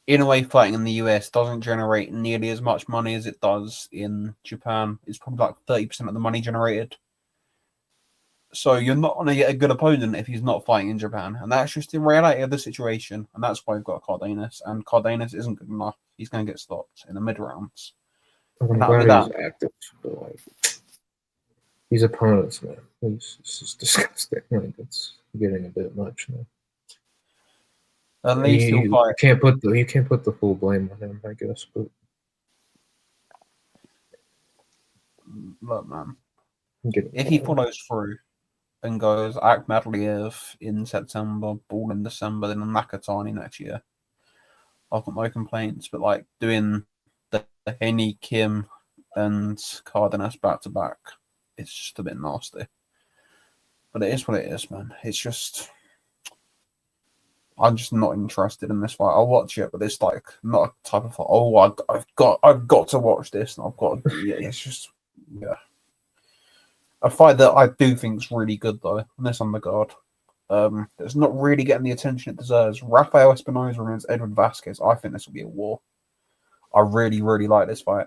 S1: Inoue fighting in the US doesn't generate nearly as much money as it does in Japan. It's probably like 30% of the money generated. So you're not going to get a good opponent if he's not fighting in Japan. And that's just the reality of the situation. And that's why we've got Cardenas. And Cardenas isn't good enough. He's going to get stopped in the mid-rounds.
S3: I'm glad he's active, but like, these opponents, man, this is disgusting. Like, it's getting a bit much now.
S1: At least he'll fight.
S3: You can't put the full blame on him, I guess. But
S1: look, man, if he follows through and goes Akhmadliev in September, Ball in December, then Nakatani next year, I've got no complaints. But like doing the Haney, Kim, and Cardenas back to back, it's just a bit nasty. But it is what it is, man. It's just. I'm just not interested in this fight. I'll watch it, but it's like not a type of fight. Oh, I've got to watch this, and I've got. Yeah, it's just a fight that I do think is really good though. On this undercard, it's not really getting the attention it deserves. Rafael Espinosa against Edward Vasquez. I think this will be a war. I really, really like this fight.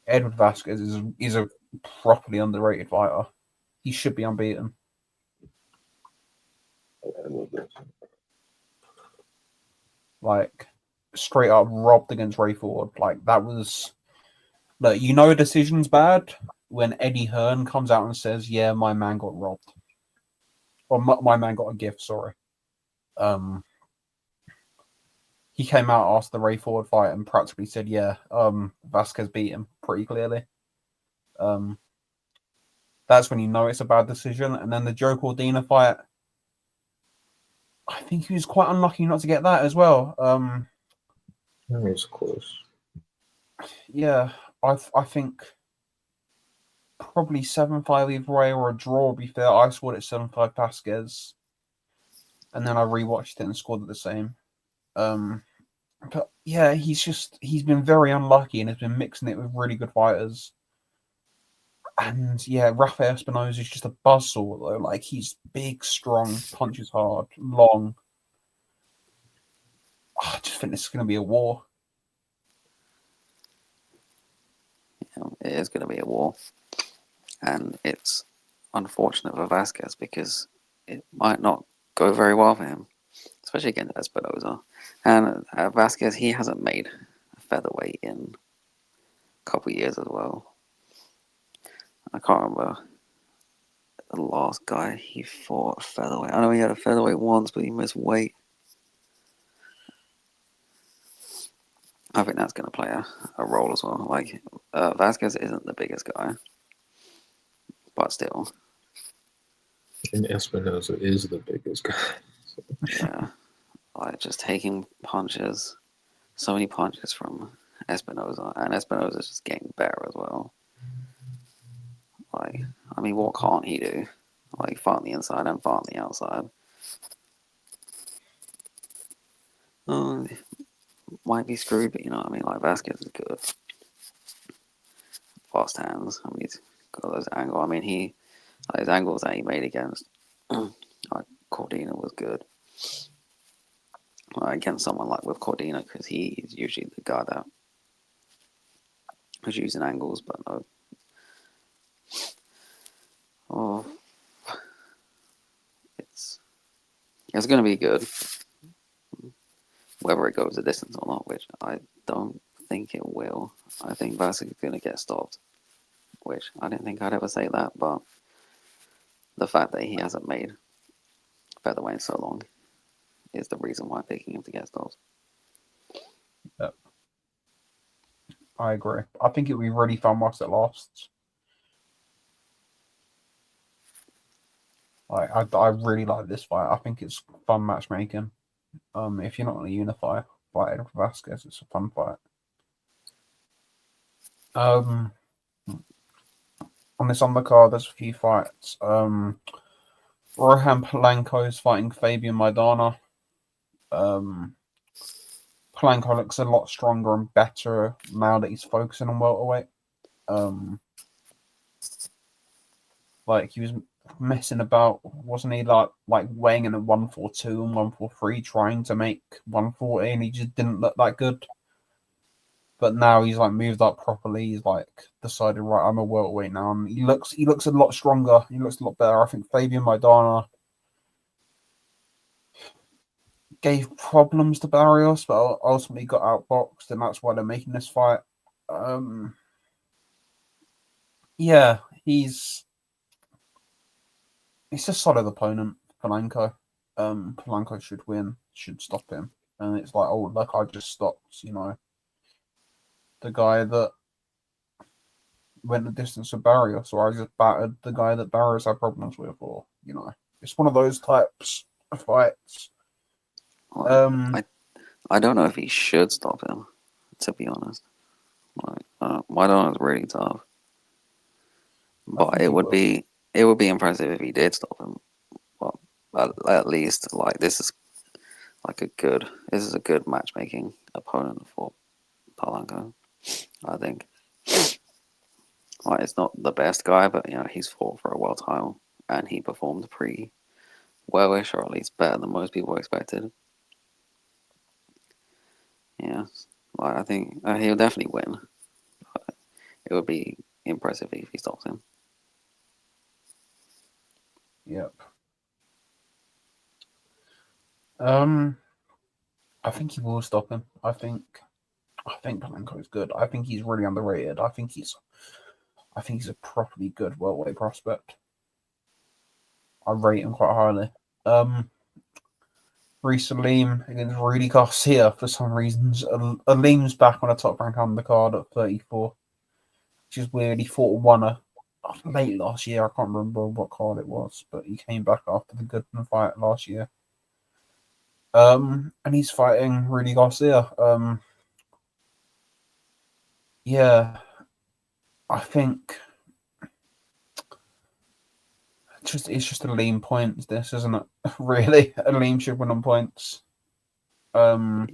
S1: Edward Vasquez is a properly underrated fighter. He should be unbeaten. Like, straight up robbed against Ray Ford. Like, that was. Look, you know a decision's bad when Eddie Hearn comes out and says, yeah, my man got robbed. Or my man got a gift, sorry. He came out after the Ray Ford fight and practically said, yeah, Vasquez beat him pretty clearly. That's when you know it's a bad decision. And then the Joe Cordina fight, I think he was quite unlucky not to get that as well.
S3: That was close.
S1: Yeah, I think probably 7-5 either way or a draw would be fair. I scored it 7-5 Vasquez. And then I rewatched it and scored it the same. But yeah, he's been very unlucky and has been mixing it with really good fighters. And yeah, Rafael Espinosa is just a buzzsaw though. Like, he's big, strong, punches hard, long. I just think this is going to be a war.
S2: Yeah, it is going to be a war. And it's unfortunate for Vasquez because it might not go very well for him, especially against Espinosa. And Vasquez, he hasn't made a featherweight in a couple of years as well. I can't remember the last guy he fought featherweight. I know he had a featherweight once, but he missed weight. I think that's going to play a role as well. Like, Vasquez isn't the biggest guy, but still.
S3: And Espinosa is the biggest guy. So.
S2: Yeah. Like, just taking punches, so many punches from Espinosa, and Espinosa's just getting better as well. Like, I mean, what can't he do? Like, fight on the inside and fight on the outside. Might be screwed, but you know what I mean. Like Vasquez is good, fast hands. I mean, he's got those angles. I mean, his angles that he made against like Cordina was good. Against someone like with Cordina, because he's usually the guy that was using angles, but no. Oh, it's going to be good. Whether it goes a distance or not, which I don't think it will. I think Vasquez is going to get stopped, which I didn't think I'd ever say that, but the fact that he hasn't made featherweight in so long is the reason why I'm picking him to get stopped.
S1: Yep. I agree. I think it would be really fun whilst it lasts. I really like this fight. I think it's fun matchmaking. If you're not going to unify fight with Vasquez, it's a fun fight. On this undercard, there's a few fights. Rohan Polanco is fighting Fabian Maidana. Polanco looks a lot stronger and better now that he's focusing on welterweight. Like he was messing about, wasn't he? Like weighing in at 142 and 143, trying to make 140, and he just didn't look that good. But now he's like moved up properly. He's like decided, right, I'm a welterweight now, and he looks a lot stronger. He looks a lot better. I think Fabian Maidana gave problems to Barrios, but ultimately got outboxed, and that's why they're making this fight. Yeah, he's a solid opponent, Polanco. Polanco should win, should stop him. And it's like, oh, look, I just stopped, the guy that went the distance with Barrios, or I just battered the guy that Barrios had problems with, or, it's one of those types of fights.
S2: I don't know if he should stop him, to be honest. Maidana's really tough. But it would be impressive if he did stop him. But at least this is a good matchmaking opponent for Polanco, I think. It's not the best guy, but he's fought for a world title and he performed pretty well-ish, or at least better than most people expected. Yeah, I think he'll definitely win. But it would be impressive if he stops him.
S1: Yep. I think he will stop him. I think Polanco is good. I think he's really underrated. I think he's a properly good welterweight prospect. I rate him quite highly. Reece Aleem against Rudy Garcia for some reasons. Aleem's back on a top rank undercard at 34, which is weird. He fought one late last year. I can't remember what card it was, but he came back after the Goodman fight last year. And he's fighting Rudy Garcia. Yeah, I think it's just Aleem points. This isn't it? Really, Aleem should win on points. Yeah.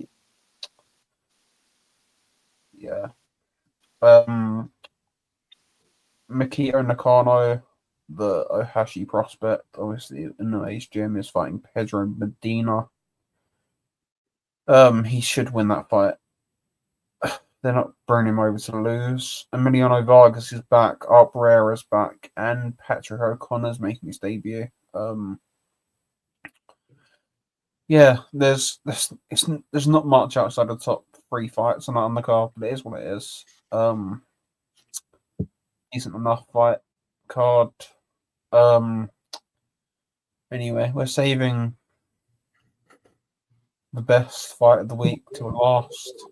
S1: Makito Nakano, the Ohashi prospect, obviously in the Ace Gym, is fighting Pedro Medina. He should win that fight. They're not bringing him over to lose. Emiliano Vargas is back, Art Barrera's back, and Patrick O'Connor's making his debut. Yeah, there's not much outside the top 3 fights on that undercard, but it is what it is. Decent enough fight card. Anyway, we're saving the best fight of the week to last.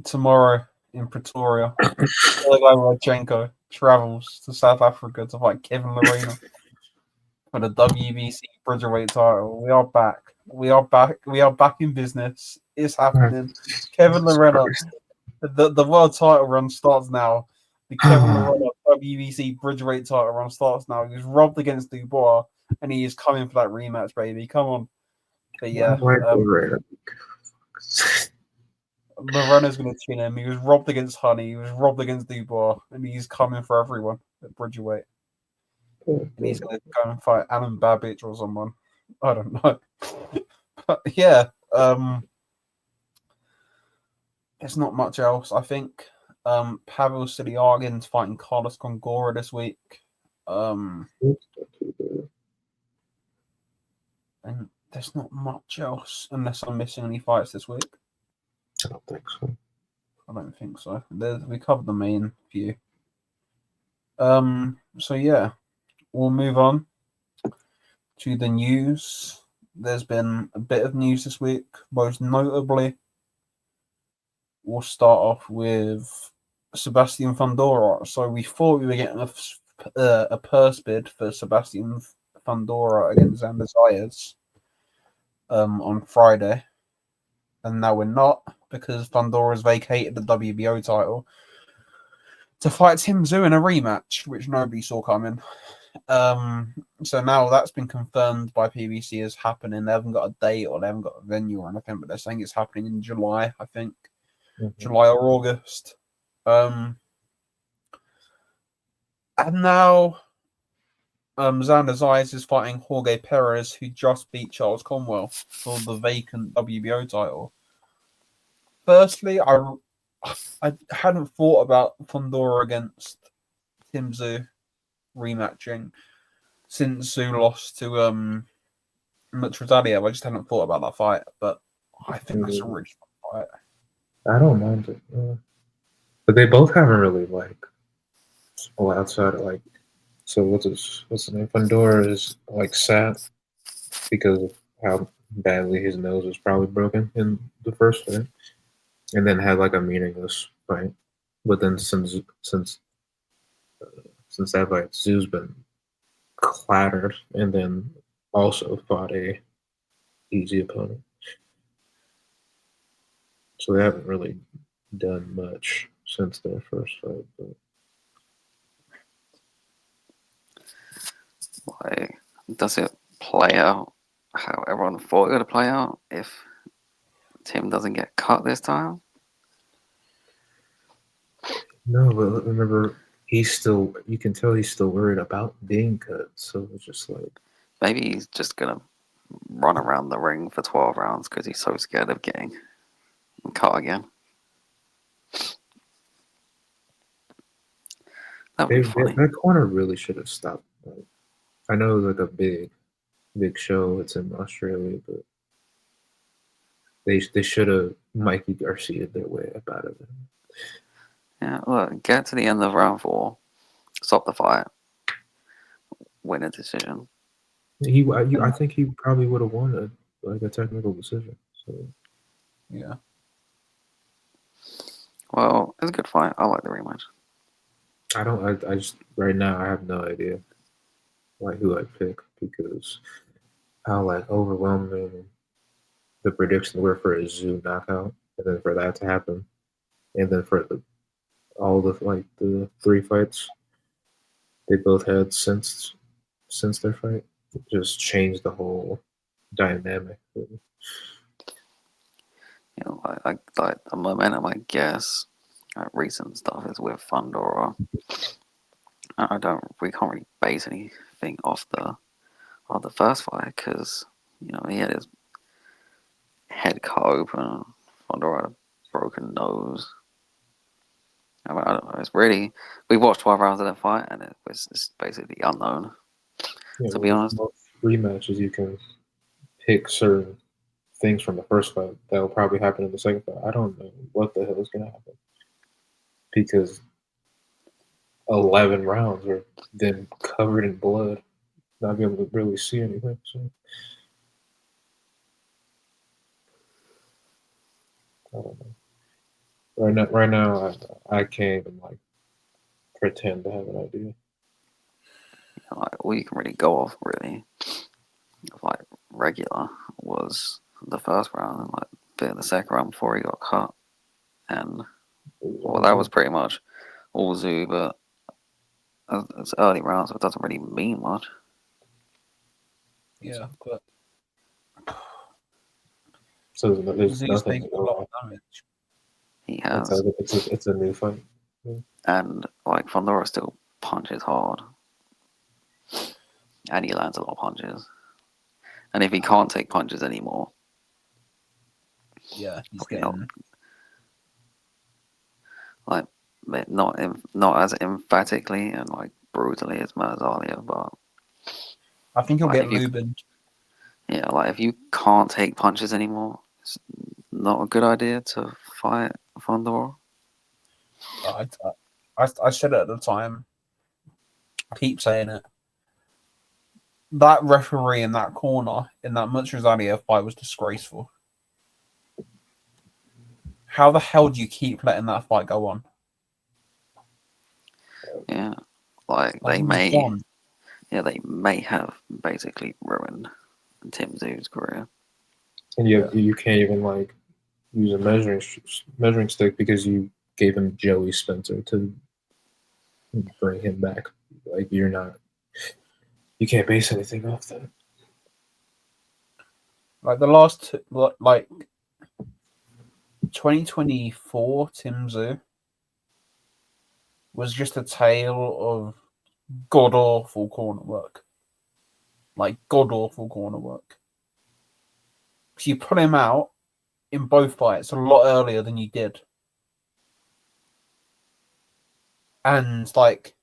S1: Tomorrow in Pretoria, Sergei Rodchenko travels to South Africa to fight Kevin Lerena for the WBC Bridgerweight title. We are back. We are back in business. It's happening. Kevin Lerena, the world title run starts now. The Kevin Lerena WBC Bridgerweight title run starts now. He was robbed against Dubois. and he is coming for that rematch, baby. Come on. But yeah,
S3: Right.
S1: Moreno's going to chin him. He was robbed against Honey. He was robbed against Dubois, and he's coming for everyone at Bridgerweight. And he's going to go and fight Alan Babbage or someone. I don't know. But yeah, there's not much else. I think Pavel Siliagin's fighting Carlos Gongora this week. And there's not much else unless I'm missing any fights this week.
S3: I don't think so.
S1: I don't think so. We covered the main few. So yeah, we'll move on to the news. There's been a bit of news this week. Most notably, we'll start off with Sebastian Fundora. So we thought we were getting a purse bid for Sebastian Fundora against Xander Zayas on Friday, and now we're not, because Fundora's vacated the WBO title to fight Tim Tszyu in a rematch, which nobody saw coming. So now that's been confirmed by PBC as happening. They haven't got a date or they haven't got a venue or anything, but they're saying it's happening in July, I think. July or August. And now Xander Zayas is fighting Jorge Perez, who just beat Charles Conwell for the vacant WBO title. Firstly, I hadn't thought about Fundora against Tim Tszyu rematching since Tszyu lost to Mitradalia. I just hadn't thought about that fight, but I think that's a really fun fight.
S3: I don't mind it, but they both haven't really outside of so what's the name? Fundora is sat because of how badly his nose was probably broken in the first fight, and then had a meaningless fight. But then since that fight, Zoo's been clattered, and then also fought a easy opponent. So they haven't really done much since their first fight.
S2: But does it play out how everyone thought it would play out if Tim doesn't get cut this time?
S3: No, but remember, you can tell he's still worried about being cut. So it's just
S2: maybe he's just gonna run around the ring for 12 rounds because he's so scared of getting cut again. That would be funny.
S3: That corner really should have stopped. I know it was a big show. It's in Australia, but they should have Mikey Garcia their way up out of it.
S2: Yeah, look, get to the end of round 4, stop the fight, win a decision.
S3: I think he probably would have won a technical decision. So
S1: yeah.
S2: Well, it's a good fight. I like the rematch.
S3: I just right now I have no idea who I'd pick because how overwhelming the predictions were for a Tszyu knockout, and then for that to happen, and then for all the 3 fights they both had since their fight, it just changed the whole dynamic.
S2: Like the momentum, I guess, recent stuff is with Fundora. We can't really base anything off the first fight because he had his head cut open. Fundora had a broken nose. I don't know. It's really, we watched 12 rounds of that fight, and it's basically the unknown.
S3: Yeah,
S2: to be honest,
S3: most rematches you can pick certain things from the first fight that will probably happen in the second fight. I don't know what the hell is going to happen because 11 rounds are then covered in blood, not being able to really see anything. So I don't know. Right now, I can't even pretend to have an idea.
S2: All you can really go off really, regular, was the first round and bit of the second round before he got cut, and that was pretty much all Tszyu, but it's early rounds, so it doesn't really mean much.
S1: Yeah, but
S3: So there's
S1: Zoo's
S3: nothing
S1: taken
S3: to
S1: a
S3: go
S1: lot
S3: off.
S1: of damage.
S2: He
S3: It's
S2: has.
S3: a new fight.
S2: And like Fondora still punches hard. And he lands a lot of punches. And if he can't take punches anymore,
S1: Yeah, he's
S2: probably not
S1: getting.
S2: like not as emphatically and like brutally as Mazalia, but
S1: I think he'll
S2: like
S1: get
S2: if you
S1: Lubin.
S2: like if you can't take punches anymore, it's not a good idea to fight Fondora.
S1: I said it at the time. I keep saying it. That referee in that corner in that Matrixania fight was disgraceful. How the hell do you keep letting that fight go on?
S2: Yeah. Like
S1: Like, he was gone.
S2: they may have basically ruined Tim Zoo's career.
S3: And you can't even like use a measuring stick because you gave him Joey Spencer to bring him back. Like you can't base anything off that.
S1: Like the last, like 2024, Tim Zoo was just a tale of god awful corner work. Like god awful corner work. So you put him out in both fights a lot earlier than you did. And like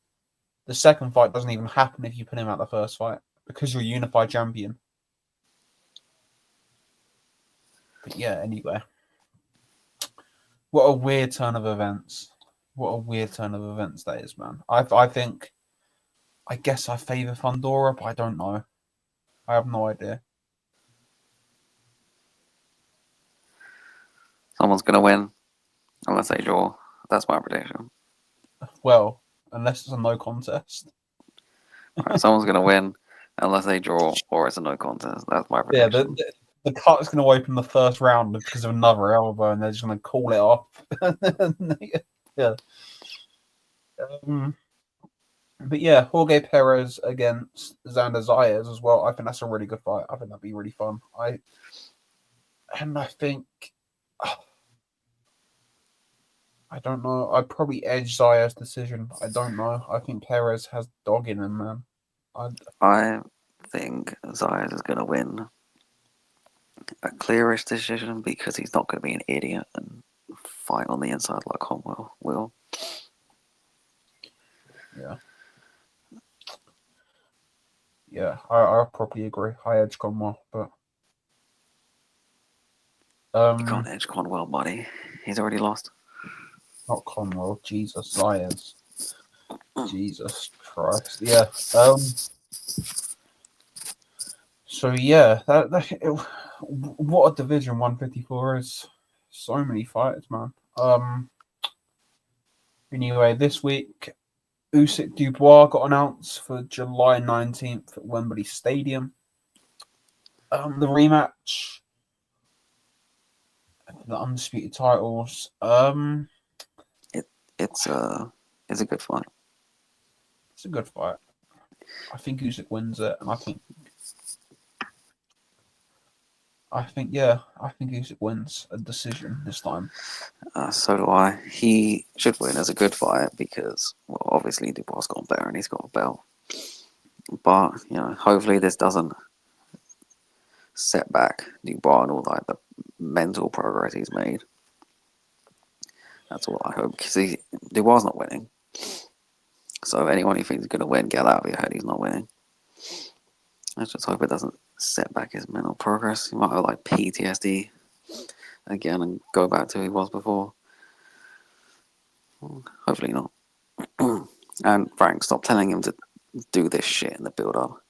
S1: the second fight doesn't even happen if you put him out the first fight because you're a unified champion. But yeah, anyway. What a weird turn of events. What a weird turn of events that is, man. I think I guess I favour Fondora, but I don't know. I have no idea.
S2: Someone's gonna win unless they draw. That's my prediction.
S1: Well, unless it's a no contest.
S2: Right, someone's gonna win unless they draw or it's a no contest. That's my
S1: Yeah,
S2: prediction.
S1: the cut's going to open the first round because of another elbow, and they're just going to call it off. Yeah. But yeah, Jorge Perez against Xander Zayas as well. I think that's a really good fight. I think that'd be really fun. I think I don't know. I'd probably edge Zayas' decision. I don't know. I think Perez has dog in him, man.
S2: I think Zayas is gonna win a clearish decision because he's not gonna be an idiot and fight on the inside like Conwell will.
S1: Yeah. Yeah, I probably agree. High edge Conwell, but
S2: You can't edge Conwell, buddy. He's already lost.
S1: not Conwell. Jesus, Zayas. Jesus Christ. Yeah. So yeah, what a division 154 is. So many fights, man. Anyway, this week Usyk Dubois got announced for July 19th at Wembley Stadium. The rematch, the undisputed titles.
S2: It's a good fight.
S1: It's a good fight. I think Usyk wins it, and I think Usyk wins a decision this time.
S2: So do I. He should win as a good fight because, well, obviously Dubois got better and he's got a belt. But hopefully this doesn't set back Dubois and all like the mental progress he's made. That's what I hope because Dubois not winning. So anyone who thinks he's gonna win, get out of your head. He's not winning. Let's just hope it doesn't set back his mental progress. He might have like PTSD again and go back to who he was before. Hopefully not. And Frank, stop telling him to do this shit in the build up.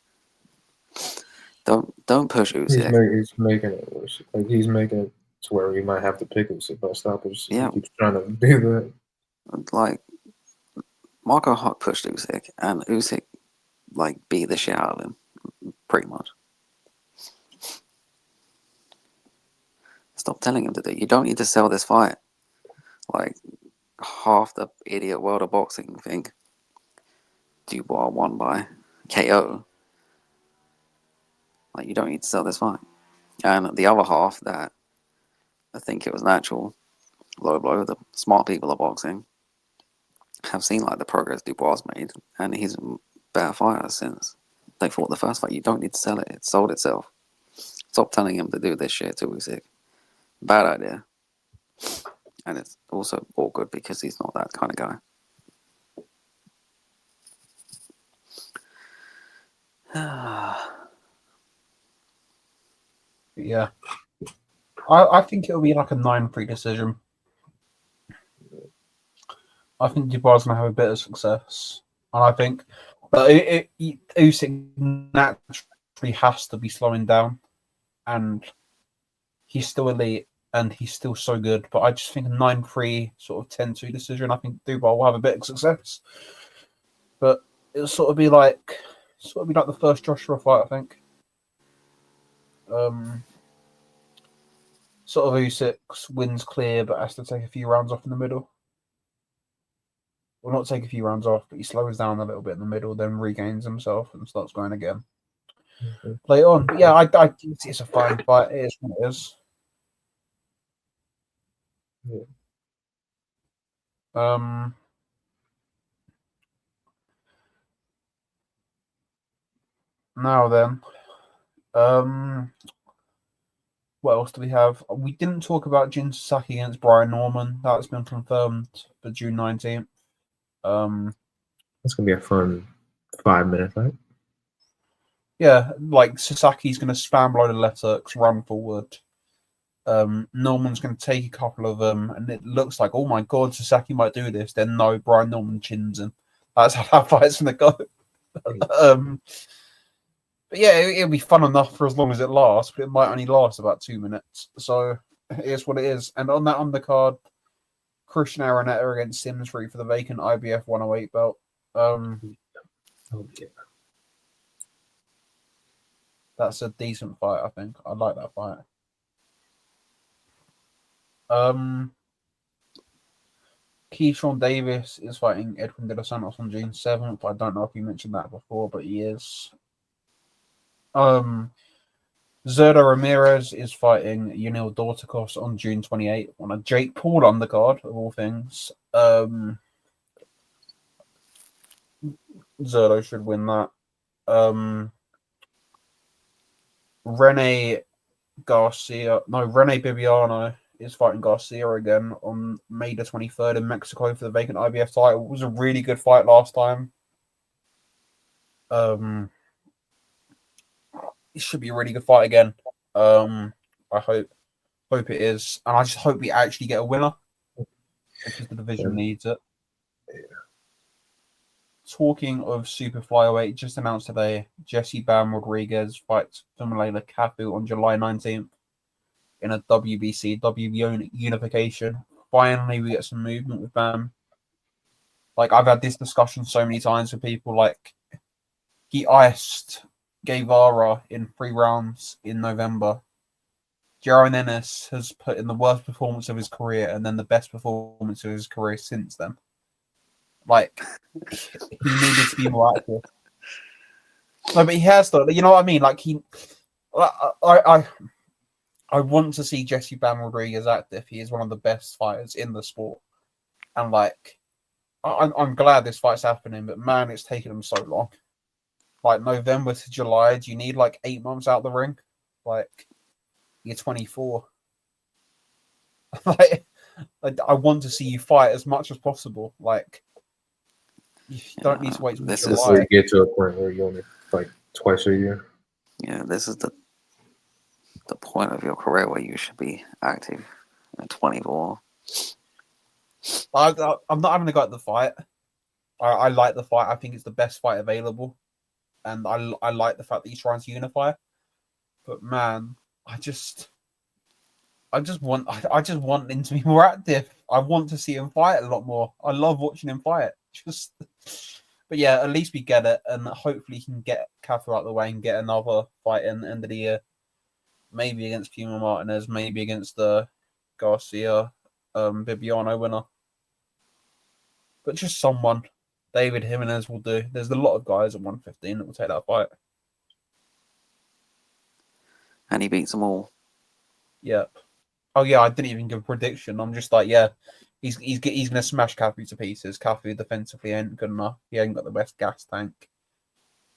S2: Don't push Usyk.
S3: He's making it worse. Like he's making it to where we might have to pick Usyk by stoppage.
S2: Yeah.
S3: He keeps trying to do that.
S2: Like Marco Huck pushed Usyk and Usyk like beat the shit out of him. Pretty much. Stop telling him to do. You don't need to sell this fight. Like half the idiot world of boxing think Dubois won by KO. Like, you don't need to sell this fight. And the other half that I think it was natural, low blow, the smart people of boxing have seen like the progress Dubois made, and he's a better fighter since they fought the first fight. You don't need to sell it. It sold itself. Stop telling him to do this shit till he's sick. Bad idea. And it's also awkward because he's not that kind of guy.
S1: Yeah. I think it'll be like a 9-3 decision. I think Dubois is going to have a bit of success. And I think Usyk naturally has to be slowing down. And he's still elite and he's still so good. But I just think a 9-3 sort of 10-2 decision, I think Dubois will have a bit of success. But it'll sort of be like the first Joshua fight, I think. Sort of Usyk wins clear, but has to take a few rounds off in the middle. Well, not take a few rounds off, but he slows down a little bit in the middle, then regains himself and starts going again.
S3: Mm-hmm.
S1: Later on. But yeah, I it's a fine fight. It is what it is.
S3: Yeah.
S1: Now then, what else do we have? We didn't talk about Jin Sasaki against Brian Norman. That's been confirmed for June 19th.
S3: That's gonna be a fun 5-minute fight.
S1: Yeah, like Sasaki's going to spam load of left hooks, run forward. Norman's going to take a couple of them, and it looks like, oh my god, Sasaki might do this. Then no, Brian Norman chins him. That's how that fight's going to go. But yeah, it'll be fun enough for as long as it lasts, but it might only last about 2 minutes. So it is what it is. And on that undercard, Christian Araneta against Simsbury for the vacant IBF 108 belt.
S3: Oh, yeah.
S1: That's a decent fight, I think. I like that fight. Keyshawn Davis is fighting Edwin De Los Santos on June 7th. I don't know if you mentioned that before, but he is. Zerda Ramirez is fighting Yunil Dorticos on June 28th on a Jake Paul undercard, of all things. Zerdo should win that. Rene Bibiano is fighting Garcia again on May the 23rd in Mexico for the vacant IBF title. It was a really good fight last time. It should be a really good fight again. I hope it is. And I just hope we actually get a winner because the division needs it.
S3: Yeah.
S1: Talking of super flyweight, just announced today, Jesse Bam Rodriguez fights Fumilela Cafu on July 19th in a WBO unification. Finally, we get some movement with Bam. Like, I've had this discussion so many times with people. Like, he iced Guevara in 3 rounds in November. Jaron Ennis has put in the worst performance of his career and then the best performance of his career since then. Like, he needed to be more active. No, but he has though. You know what I mean? Like I want to see Jesse Bam Rodriguez active. He is one of the best fighters in the sport, and like, I'm glad this fight's happening. But man, it's taken him so long. Like November to July, do you need like 8 months out the ring? Like, you're 24. Like, I want to see you fight as much as possible. Like, you don't need to wait till
S2: This
S1: July.
S2: is
S3: Before you get to a point where you only fight twice a year.
S2: Yeah, this is the point of your career where you should be active at 24.
S1: I'm not having a go at the fight. I like the fight. I think it's the best fight available, and I like the fact that he's trying to unify. But man, I just want him to be more active. I want to see him fight a lot more. I love watching him fight. But yeah, at least we get it, and hopefully he can get Cafu out of the way and get another fight in the end of the year. Maybe against Puma Martinez, maybe against the Garcia Bibiano winner. But just someone. David Jimenez will do. There's a lot of guys at 115 that will take that fight.
S2: and he beats them all.
S1: Yep. Oh yeah, I didn't even give a prediction. I'm just like, yeah, he's gonna smash Cafu to pieces. Cafu defensively ain't good enough. He ain't got the best gas tank.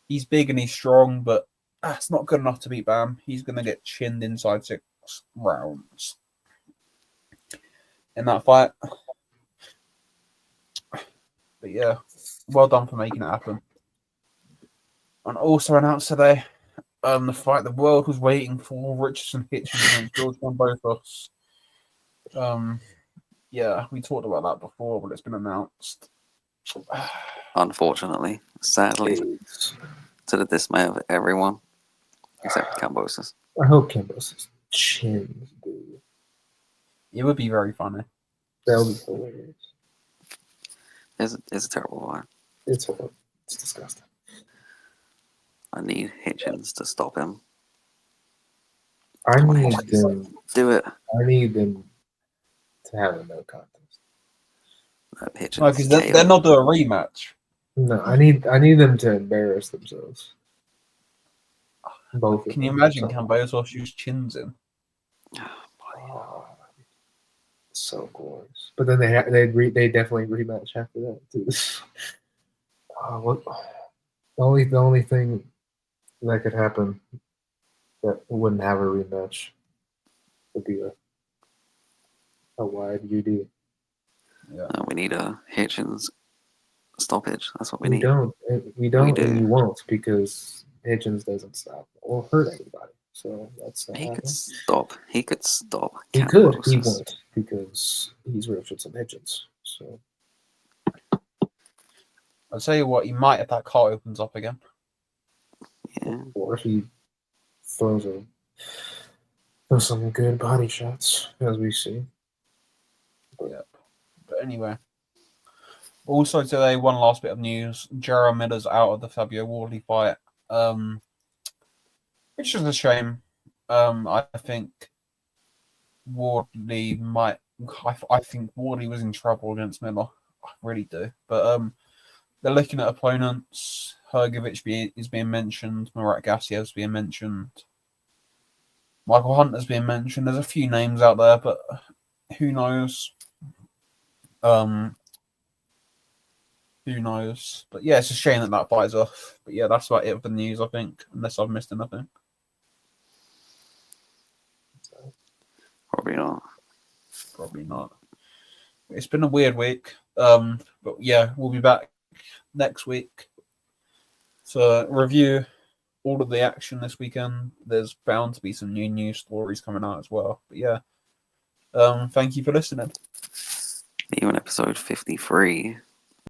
S1: He's big and he's strong, but that's not good enough to beat Bam. He's gonna get chinned inside 6 rounds in that fight. But yeah, well done for making it happen. And also announced today, the fight the world was waiting for: Richardson Hitchens against George Kambosos. Yeah, we talked about that before, but it's been announced.
S2: Unfortunately, sadly, to the dismay of everyone except Cambosis.
S3: I hope Cambosis chins, dude.
S1: It would be very funny.
S3: That would be hilarious.
S2: It's a terrible fight.
S3: It's horrible. It's disgusting.
S2: I need Hitchens to stop him.
S3: I need them.
S2: Do it.
S3: I need them to have a no contest.
S2: Hitchens.
S1: No, because they're not doing a rematch.
S3: No, I need them to embarrass themselves. Both.
S1: Can you imagine Kambosos just chins him?
S3: Oh, so glorious. But then they definitely rematch after that too. What? The only thing that could happen that wouldn't have a rematch would be a wide UD.
S1: Yeah.
S2: We need a Hitchens stoppage. That's what we
S3: We
S2: need.
S3: don't, and we
S2: do.
S3: won't, because Hitchens doesn't stop or hurt anybody. So that's not
S2: He
S3: happening.
S2: could stop. He could stop.
S3: He could. He
S2: Cambosis.
S3: won't, because he's Richardson Hitchens. So
S1: I'll tell you what, he might if that car opens up again.
S2: Yeah.
S3: or if he throws some good body shots, as we see.
S1: Yeah. But anyway. Also today, one last bit of news. Jared Miller's out of the Fabio Wardley fight. Which is a shame. I think Wardley might. I think Wardley was in trouble against Miller. I really do. But they're looking at opponents. Hrgovic is being mentioned. Murat Garcia is being mentioned. Michael Hunter's being mentioned. There's a few names out there, but who knows? Who knows? But yeah, it's a shame that fight's off. But yeah, that's about it for the news, I think, unless I've missed anything.
S2: Probably not.
S1: Probably not. It's been a weird week. But yeah, we'll be back next week to review all of the action this weekend. There's bound to be some new news stories coming out as well. But yeah, thank you for listening.
S2: Even episode 53.